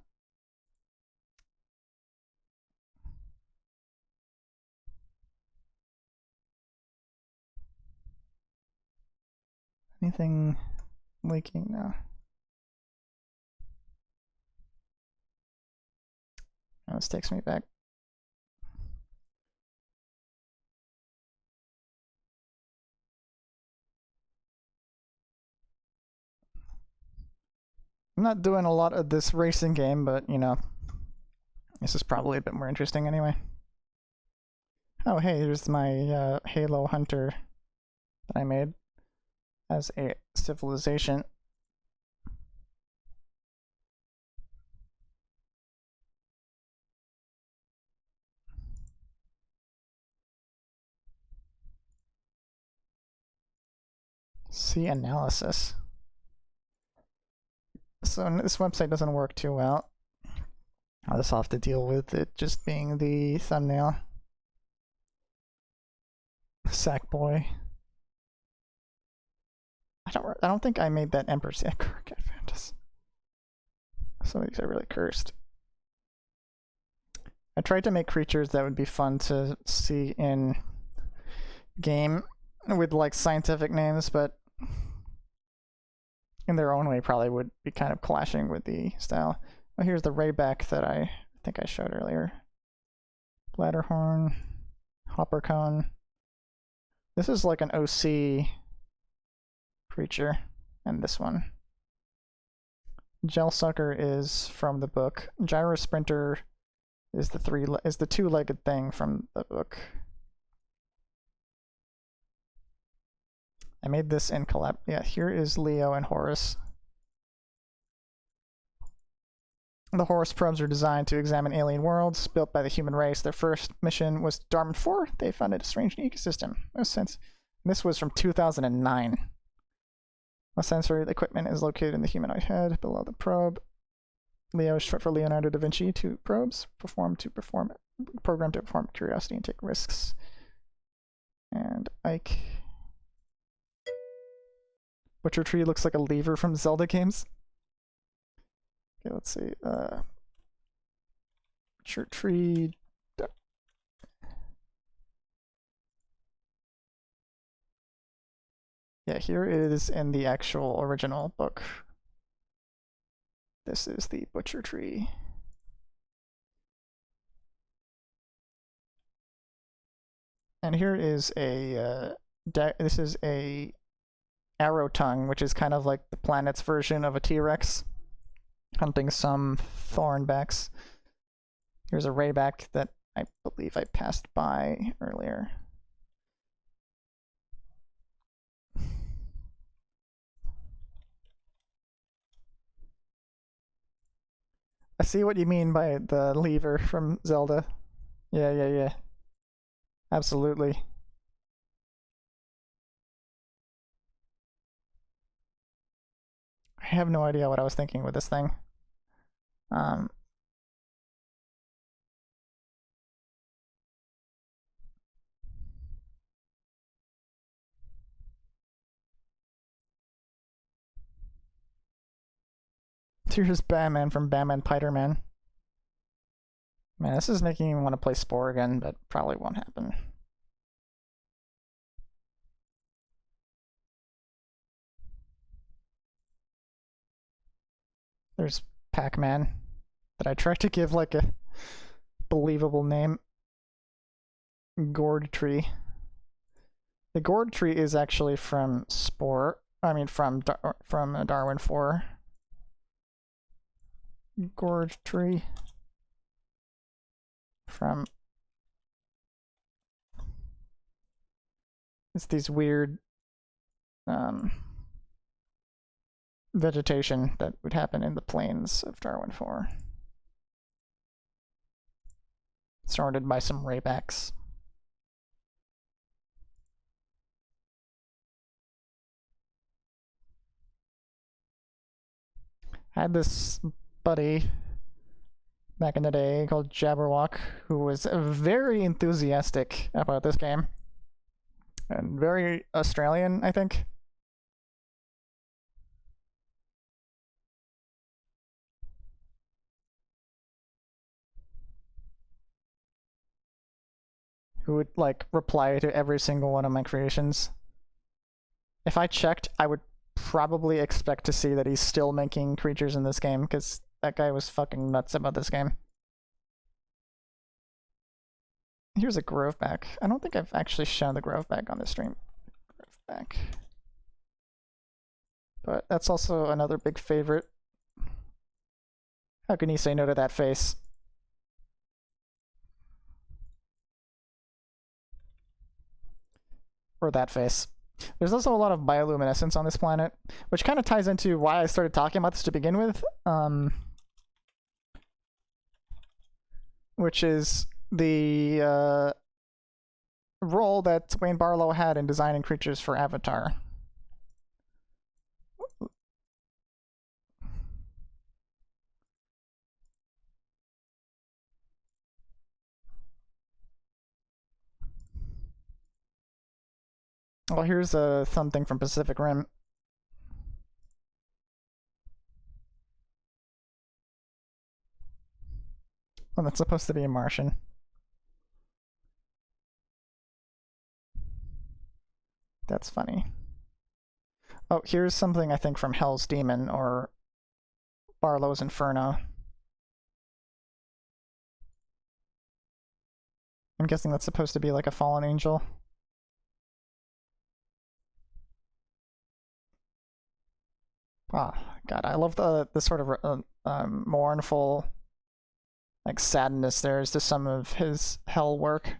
Anything leaking? No. Oh, this takes me back. I'm not doing a lot of this racing game, but, you know, this is probably a bit more interesting anyway. Oh, hey, here's my Halo Hunter that I made as a civilization. See analysis. So this website doesn't work too well. I'll just have to deal with it just being the thumbnail. Sackboy. I don't think I made that Emperor's Cat Fantasy. Some of these are really cursed. I tried to make creatures that would be fun to see in game with like scientific names, but in their own way probably would be kind of clashing with the style. Oh, here's the Rayback that I think I showed earlier. Bladderhorn, Hoppercone. This is like an OC creature, and this one. Gelsucker is from the book. Gyrosprinter is the two-legged thing from the book. I made this in collab. Yeah, here is Leo and Horus. The Horus probes are designed to examine alien worlds built by the human race. Their first mission was Darman 4. They found a strange ecosystem. No sense. This was from 2009. The sensory equipment is located in the humanoid head below the probe. Leo is short for Leonardo da Vinci. Two probes programmed to perform curiosity and take risks. And Ike. Butcher Tree looks like a lever from Zelda games. Okay, let's see. Butcher Tree. Yeah, here it is in the actual original book. This is the Butcher Tree. And here is a this is a arrow tongue, which is kind of like the planet's version of a T-Rex, hunting some thornbacks. Here's a Rayback that I believe I passed by earlier. I see what you mean by the lever from Zelda. Yeah. Absolutely. I have no idea what I was thinking with this thing. Um, here's Batman from Batman Piderman. Man, this is making me want to play Spore again, but probably won't happen. There's Pac-Man that I tried to give like a believable name. Gourd Tree. The Gourd Tree is actually from Spore. I mean, from Darwin 4. Gourd Tree. From... It's these weird vegetation that would happen in the plains of Darwin 4. Started by some raybacks. I had this buddy back in the day called Jabberwock who was very enthusiastic about this game. And very Australian, I think. Who would like reply to every single one of my creations. If I checked, I would probably expect to see that he's still making creatures in this game, because that guy was fucking nuts about this game. Here's a Groveback. I don't think I've actually shown the Groveback on the stream. Groveback. But that's also another big favorite. How can you say no to that face? Or that face. There's also a lot of bioluminescence on this planet, which kind of ties into why I started talking about this to begin with. Which is the role that Wayne Barlow had in designing creatures for Avatar. Well, here's something from Pacific Rim. Well, that's supposed to be a Martian. That's funny. Oh, here's something I think from Hell's Demon or Barlow's Inferno. I'm guessing that's supposed to be like a fallen angel. Ah, God, I love the sort of mournful, like sadness there is to some of his hell work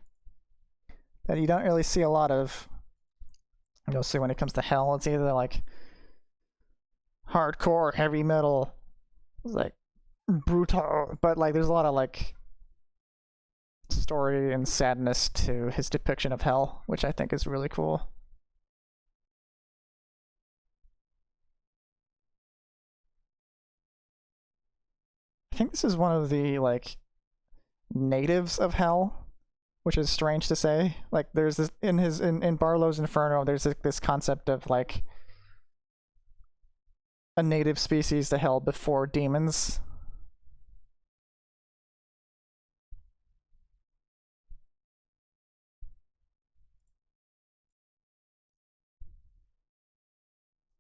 that you don't really see a lot of. You'll see when it comes to hell, it's either like hardcore heavy metal, it's like brutal, but like there's a lot of like story and sadness to his depiction of hell, which I think is really cool. I think this is one of the like natives of hell, which is strange to say. Like there's this in Barlow's Inferno, there's this concept of like a native species to hell before demons.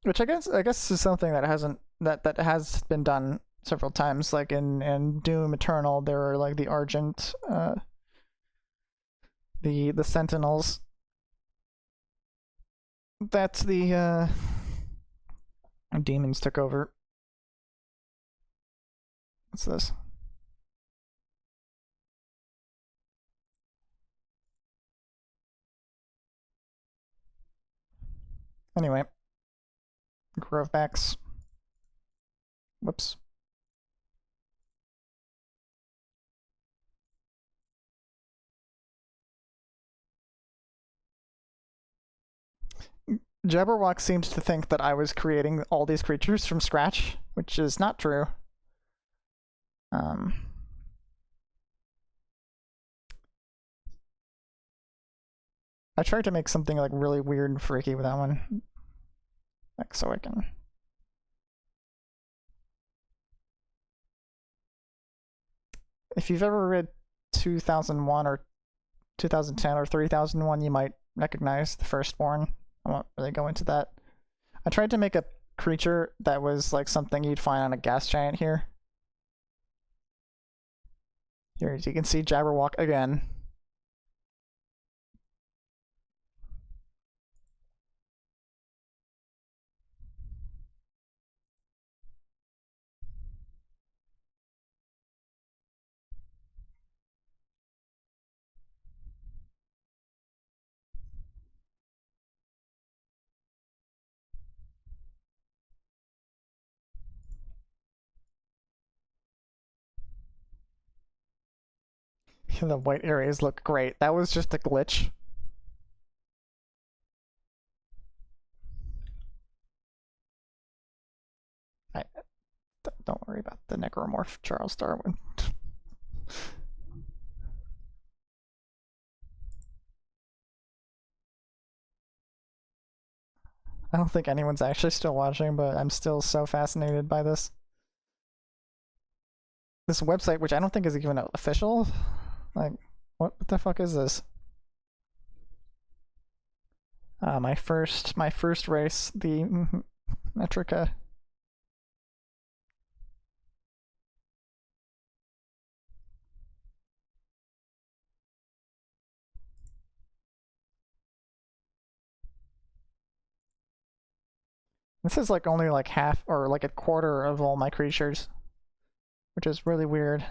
Which I guess is something that has been done several times. Like in Doom Eternal, there are like the Argent, the Sentinels. That's the demons took over. What's this? Anyway. Grovebacks. Whoops. Jabberwock seems to think that I was creating all these creatures from scratch, which is not true. Um, I tried to make something like really weird and freaky with that one, like so I can. If you've ever read 2001 or 2010 or 3001, you might recognize the Firstborn. I won't really go into that. I tried to make a creature that was like something you'd find on a gas giant here. Here, as you can see, Jabberwock again. The white areas look great. That was just a glitch. Don't worry about the necromorph Charles Darwin. I don't think anyone's actually still watching, but I'm still so fascinated by this. This website, which I don't think is even official. Like, what the fuck is this? My first race, the Metrica. This is like only like half or like a quarter of all my creatures, which is really weird.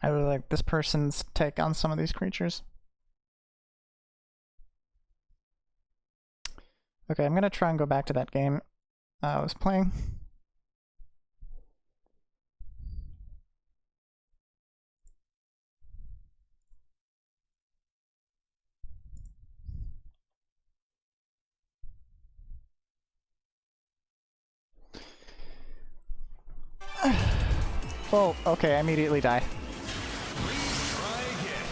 I really like this person's take on some of these creatures. Okay, I'm gonna try and go back to that game I was playing. Oh, okay, I immediately die. Try again.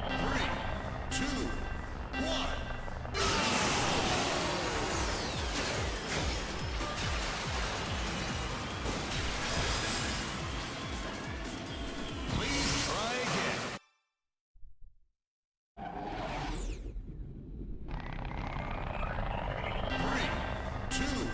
3, 2, 1. Please try again. 3, 2,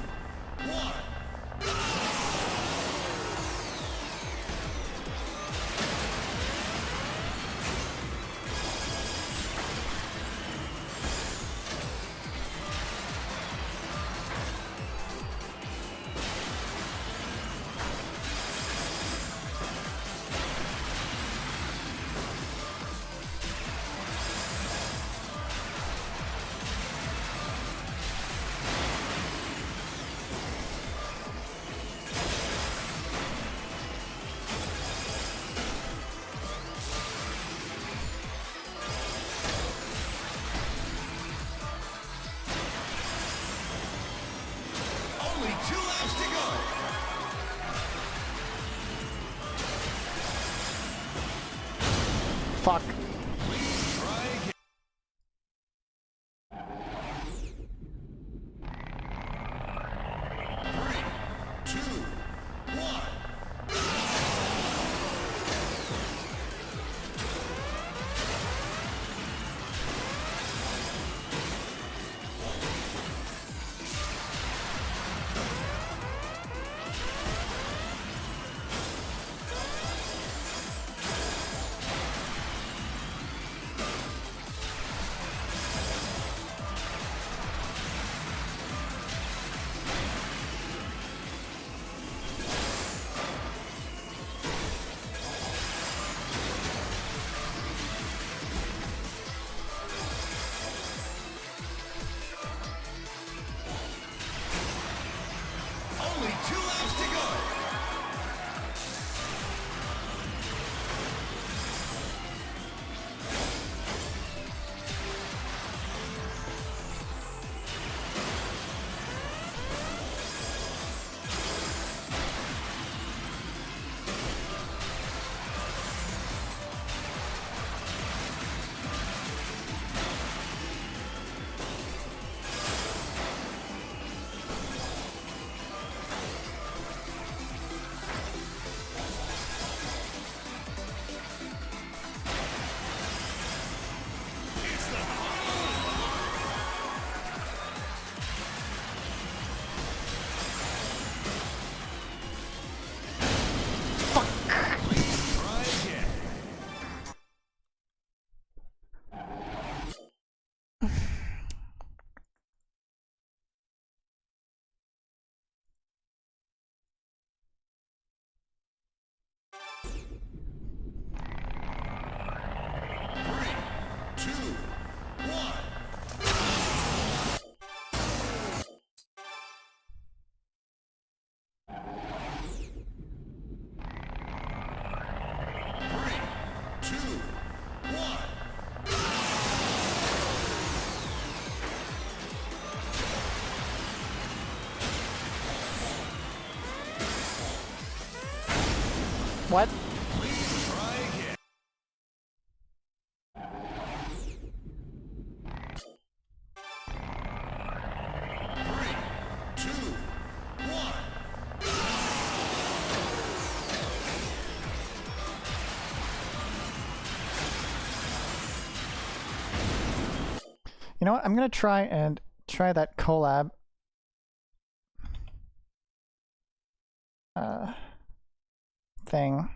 Fuck. Please try again. 3, 2, 1. Only 2 laps to go. It's the try again. Three, two, one. Three, two, one. What? Please try again. Three, two, one. You know what? I'm gonna try that collab. Thing.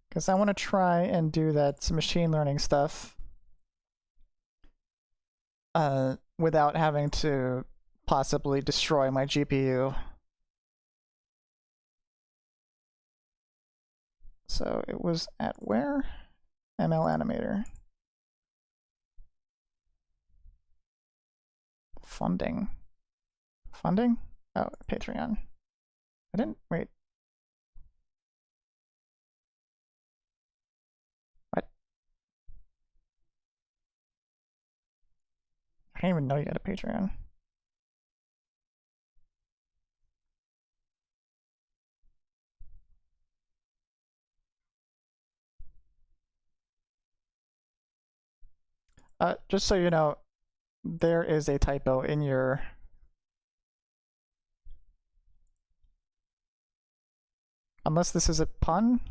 Because I want to try and do that machine learning stuff. Without having to possibly destroy my GPU. So it was at where? ML Animator. Funding. Funding? Oh, Patreon. I didn't, wait. What? I didn't even know you had a Patreon. Just so you know, there is a typo in your... Unless this is a pun?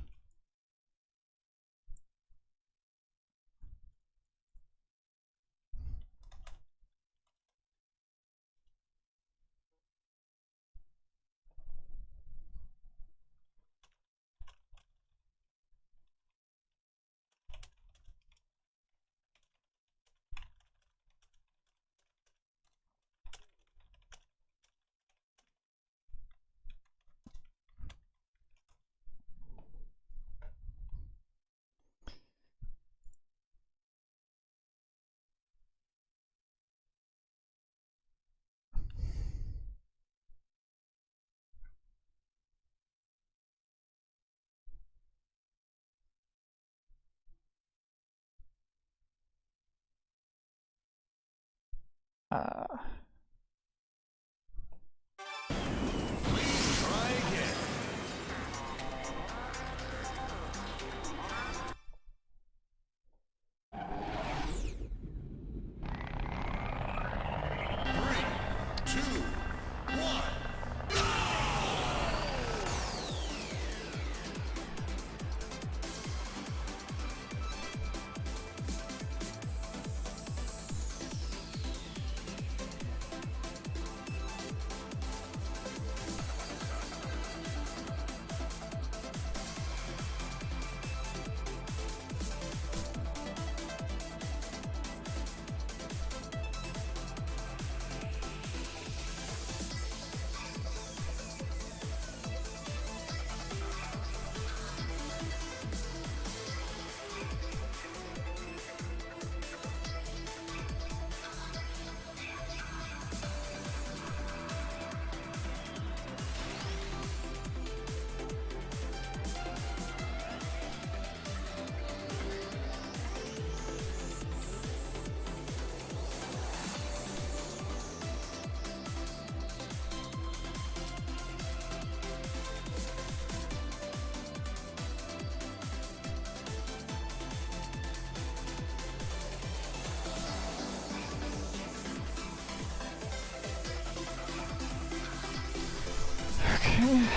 going.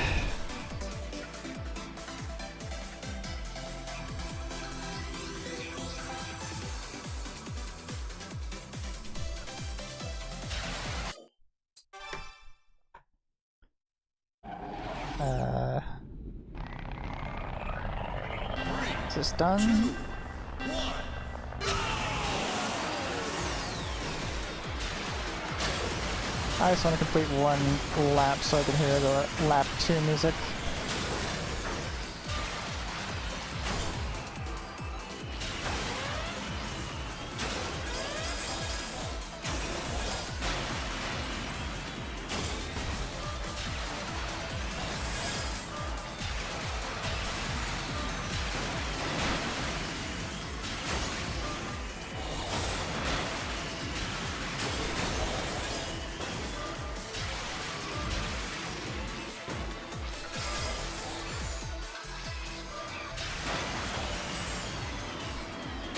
Is this done? I just want to complete one lap so I can hear the lap 2 music.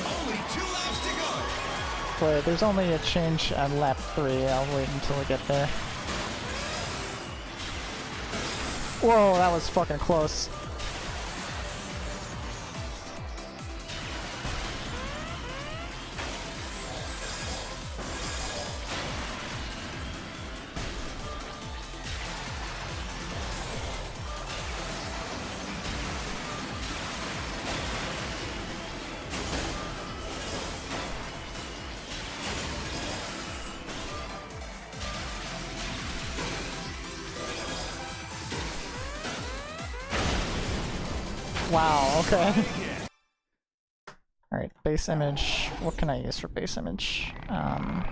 Only 2 laps to go. Wait, there's only a change at lap 3. I'll wait until we get there. Whoa, that was fucking close. Wow, okay. Alright, base image. What can I use for base image? Uh...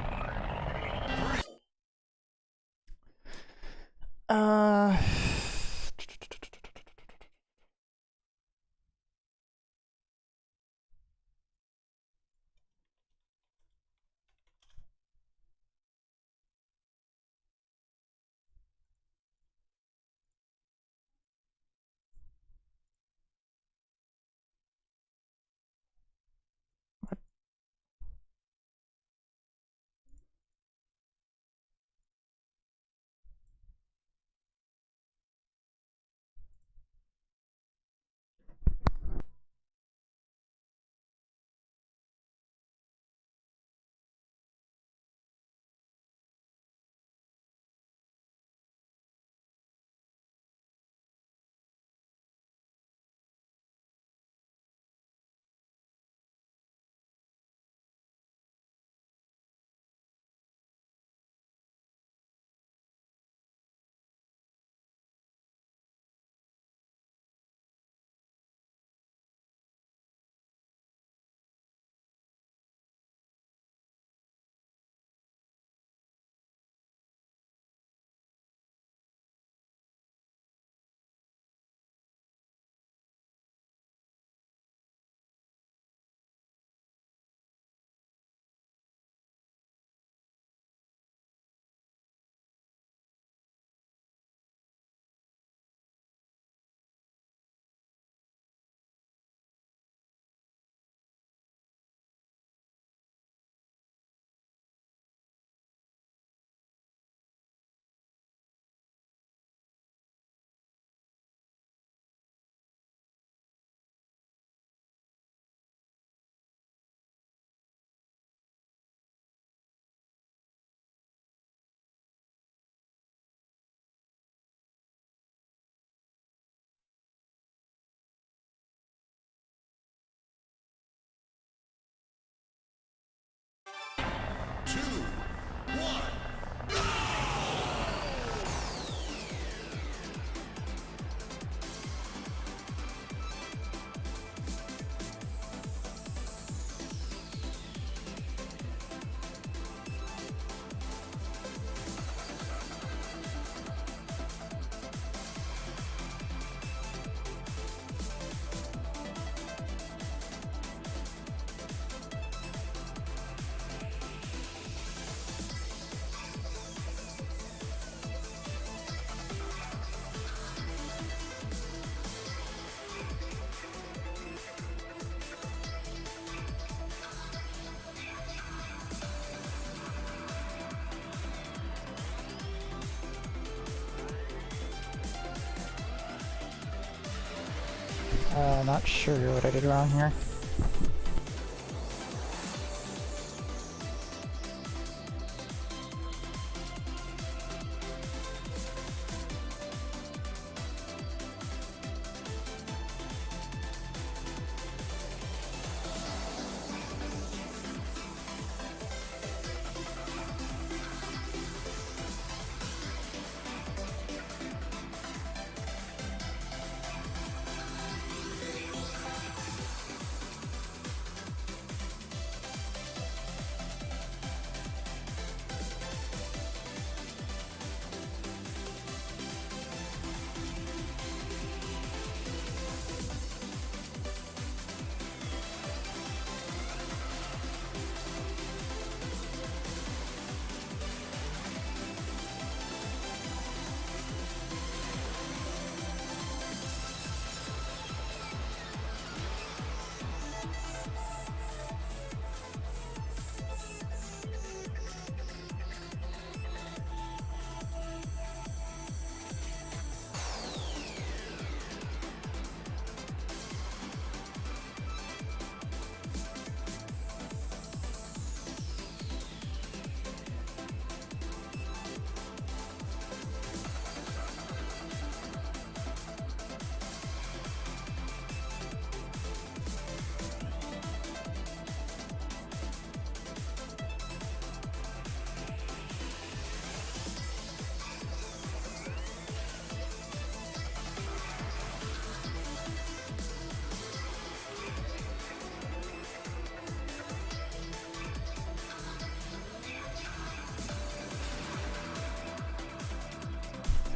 Not sure what I did wrong here.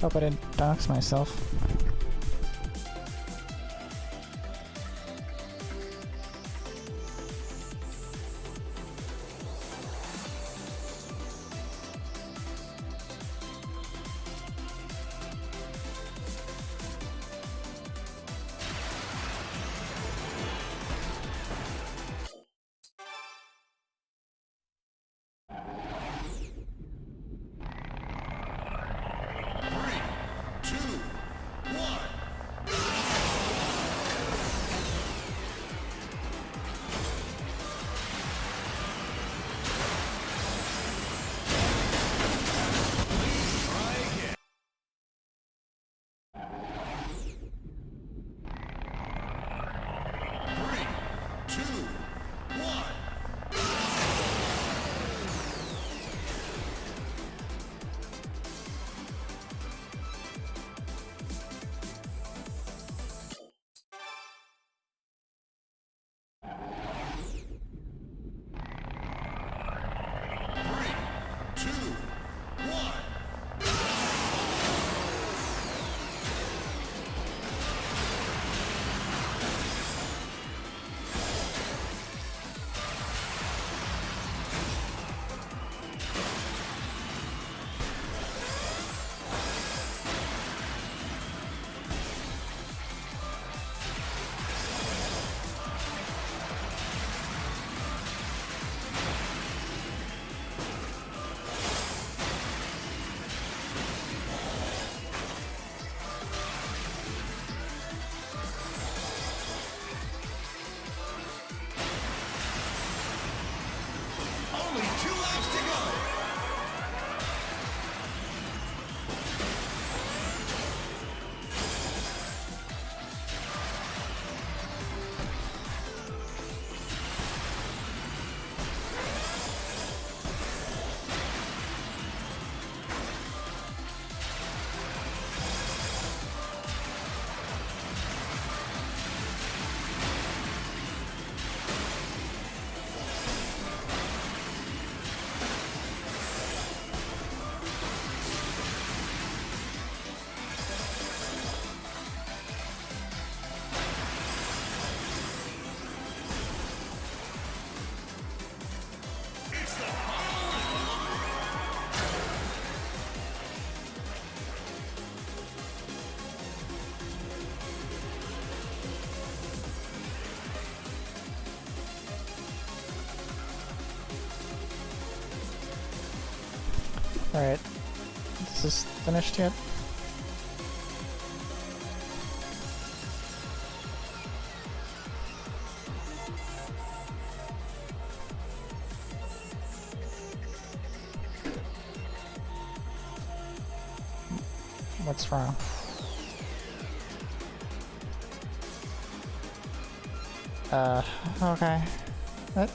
Hope I didn't dox myself. Alright. Is this finished yet? What's wrong? Okay. What?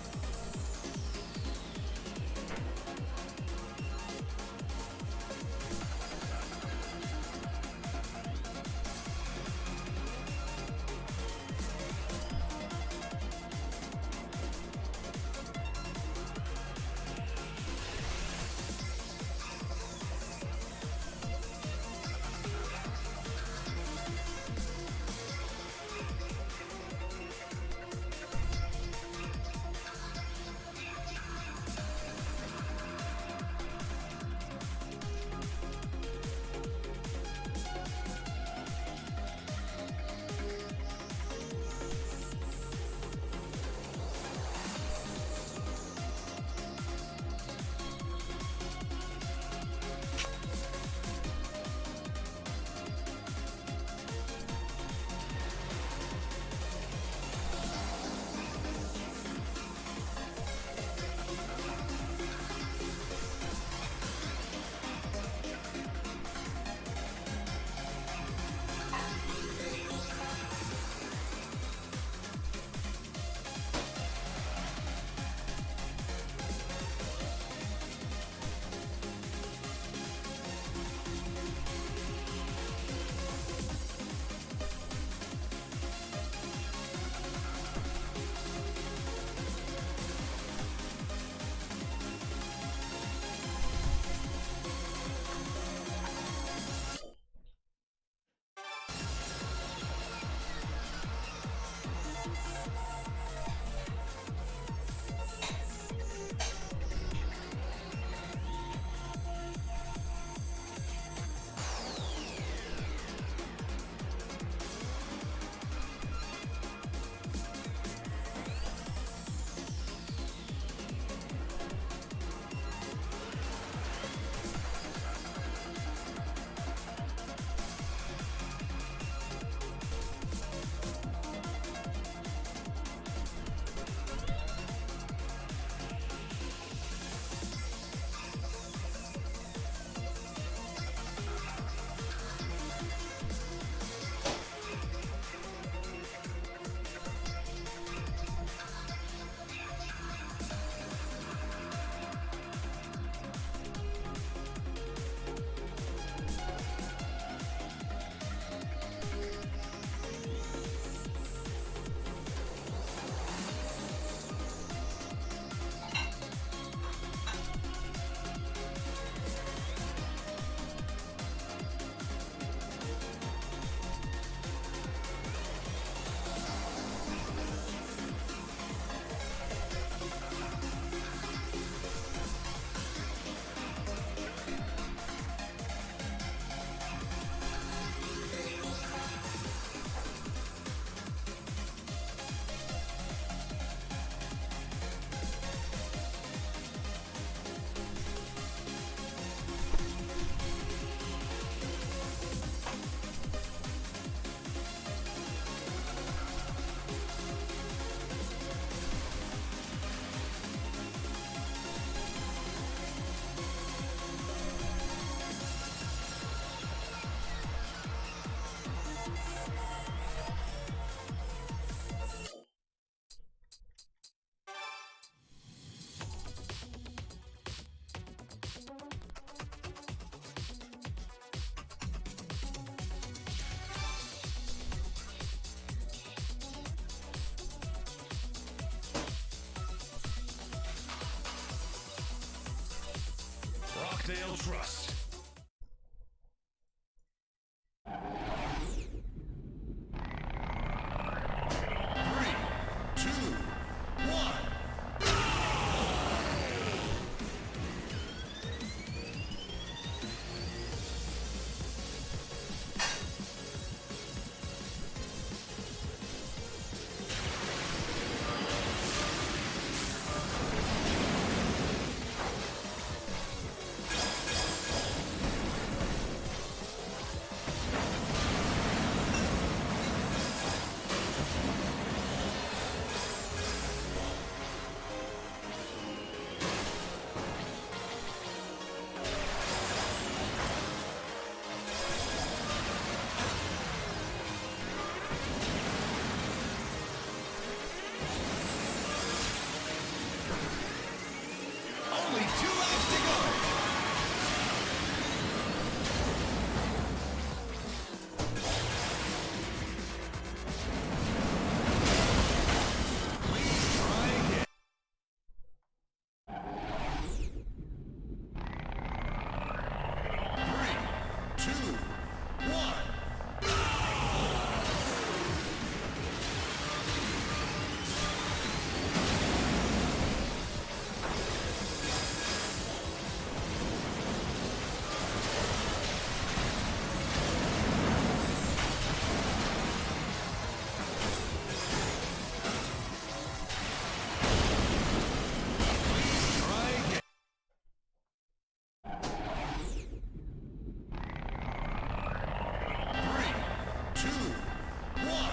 Rockdale Trust. Three, two, one. Try again.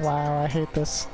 Wow, I hate this.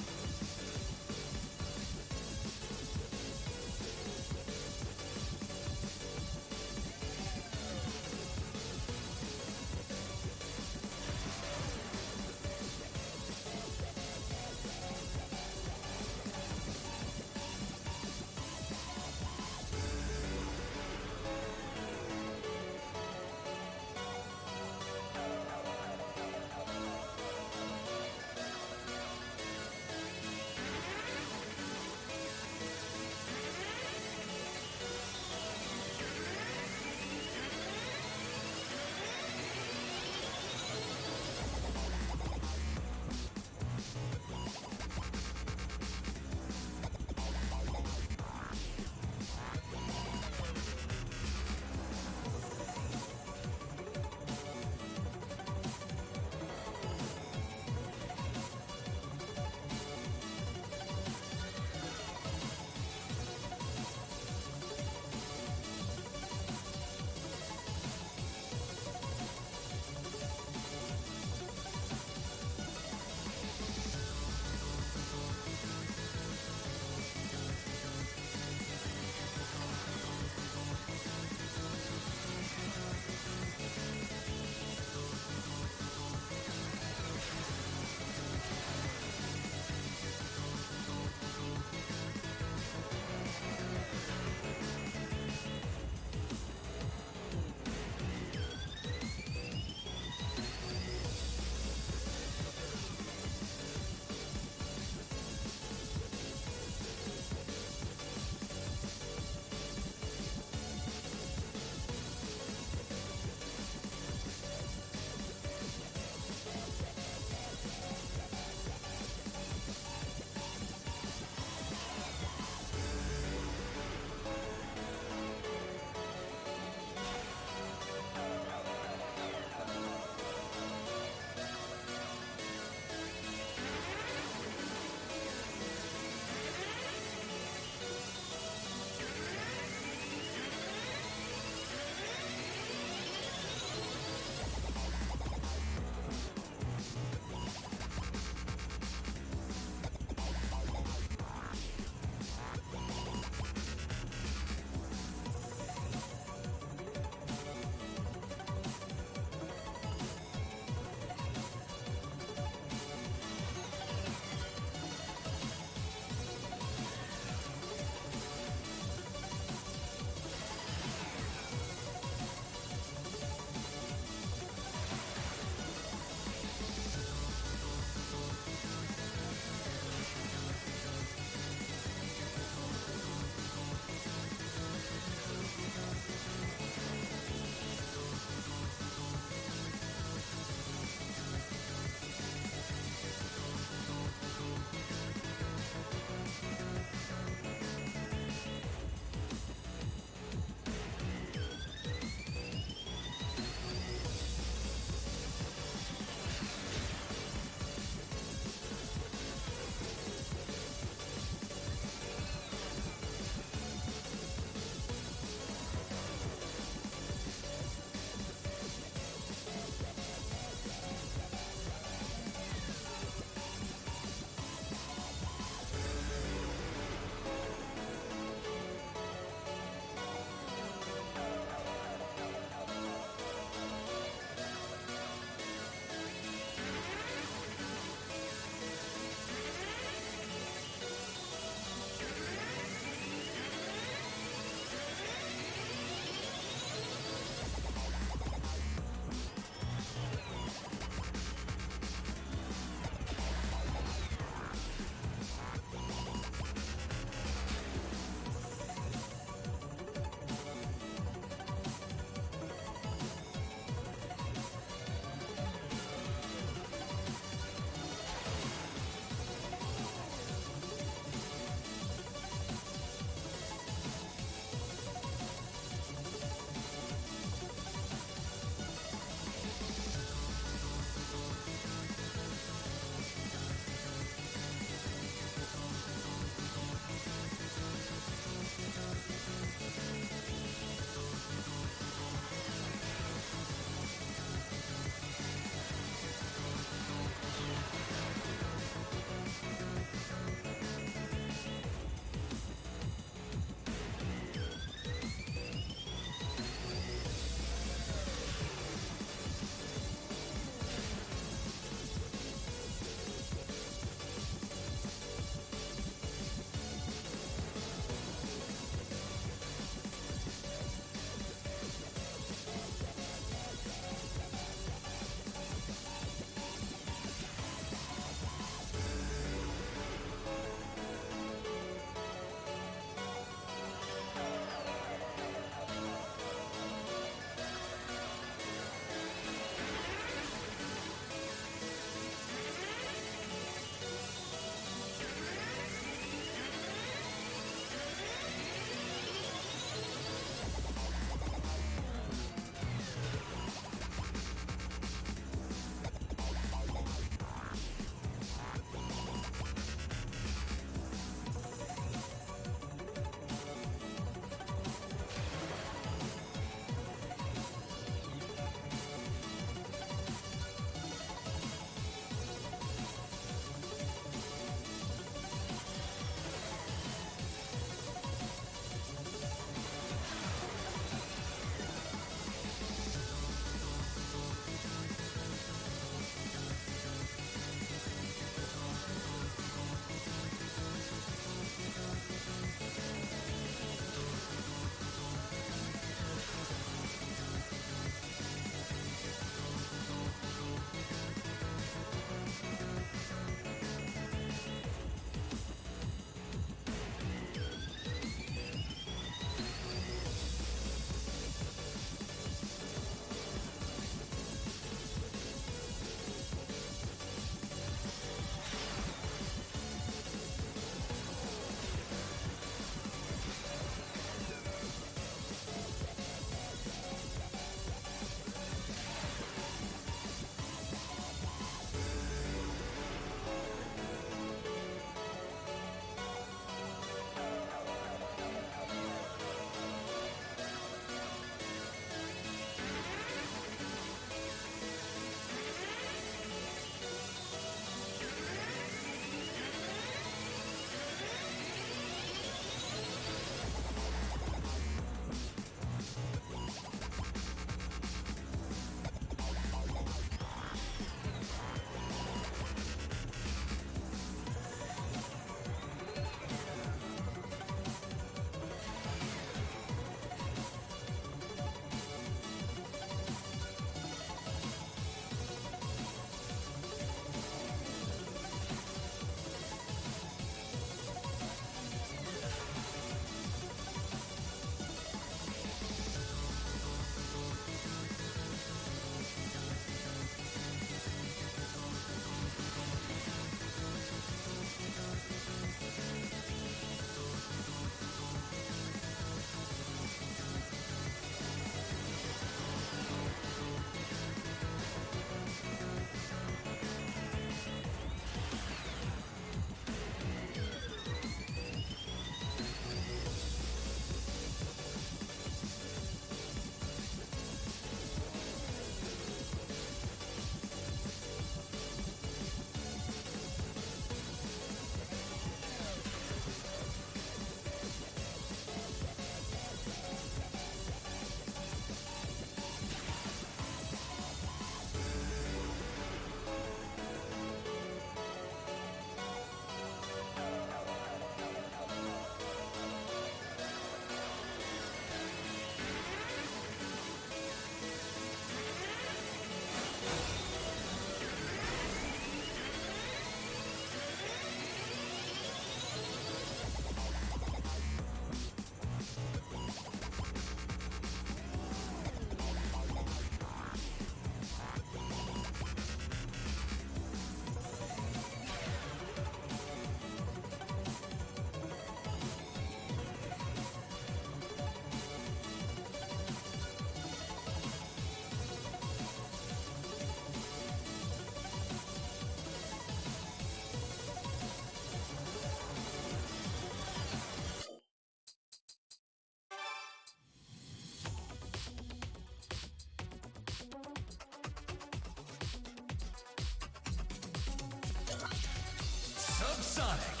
Subsonic.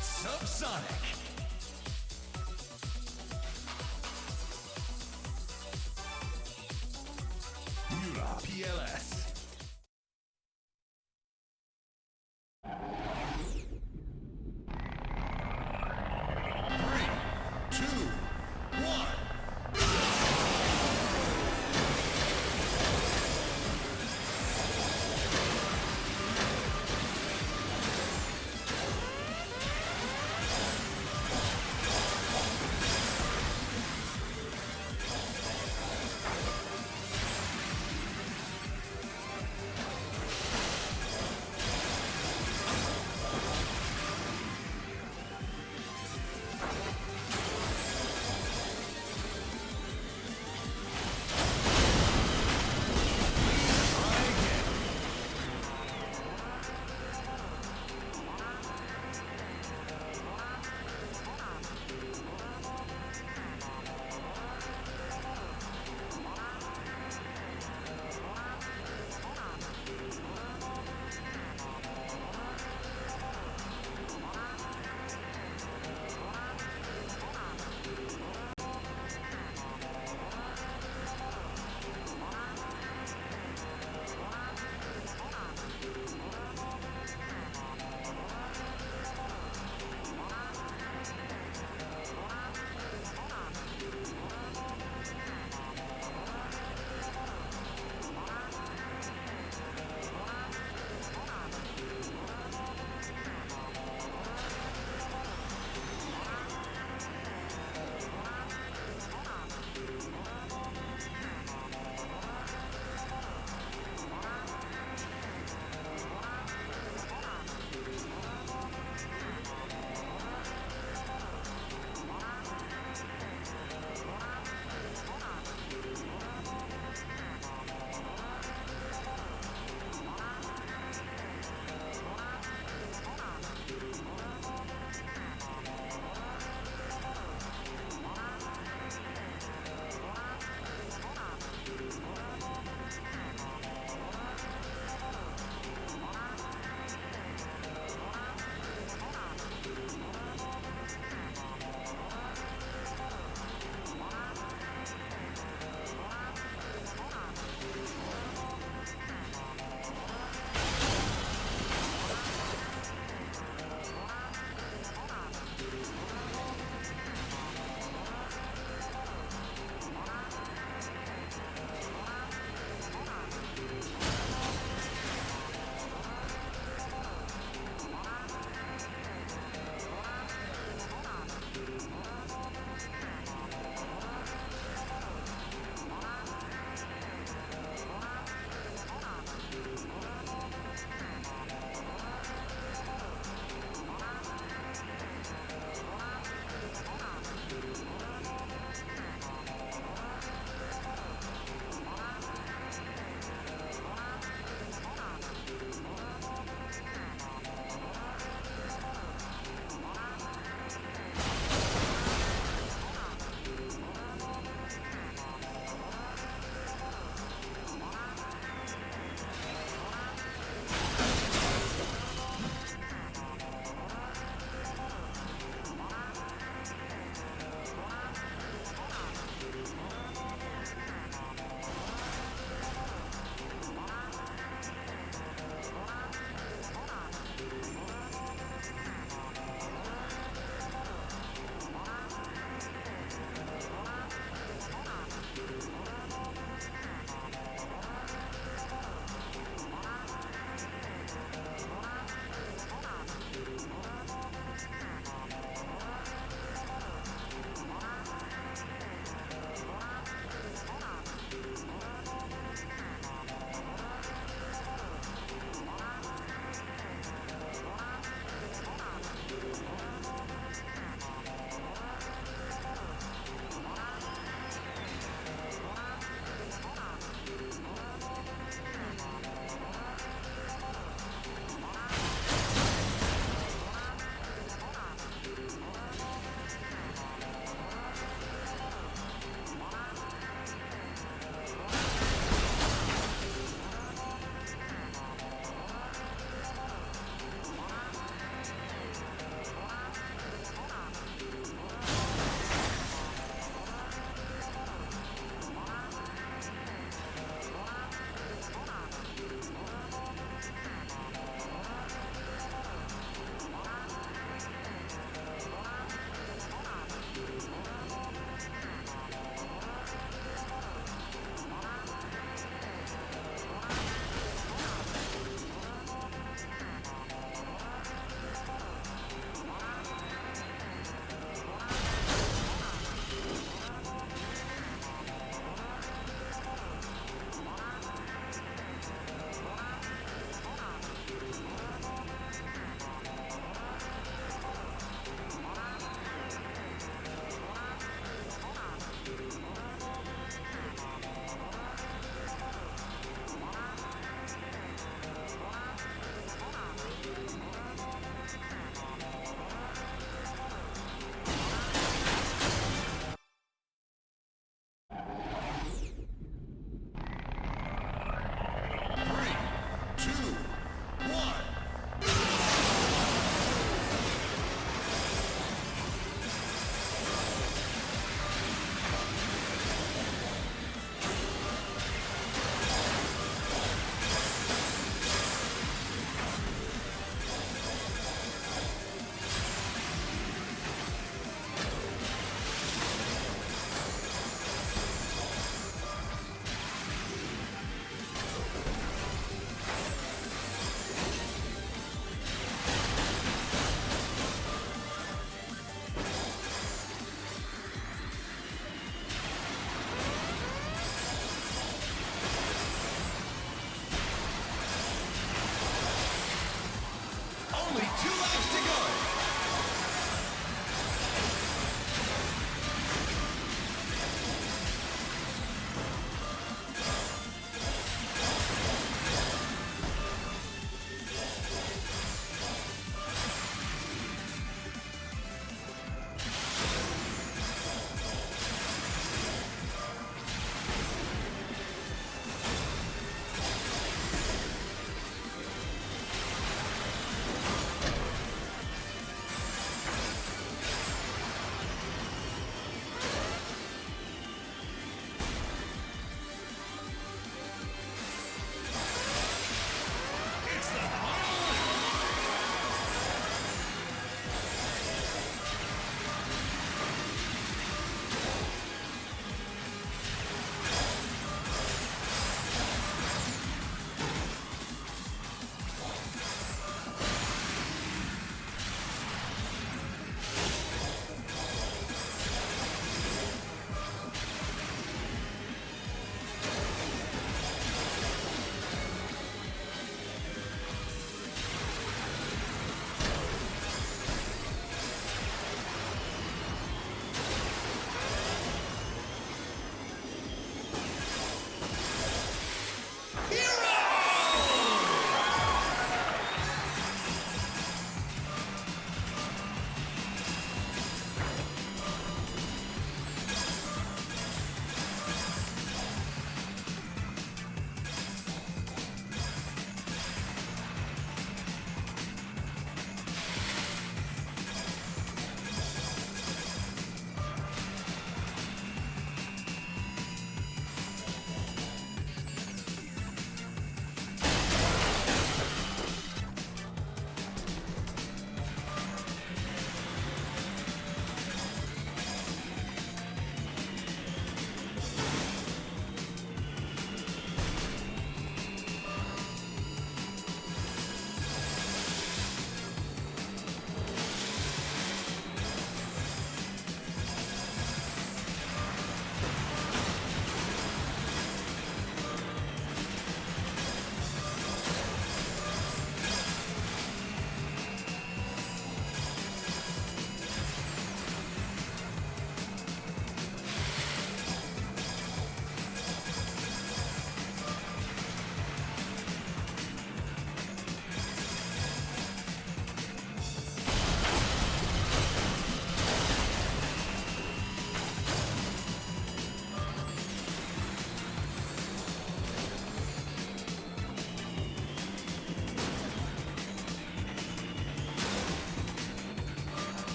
Subsonic. Mura PLS.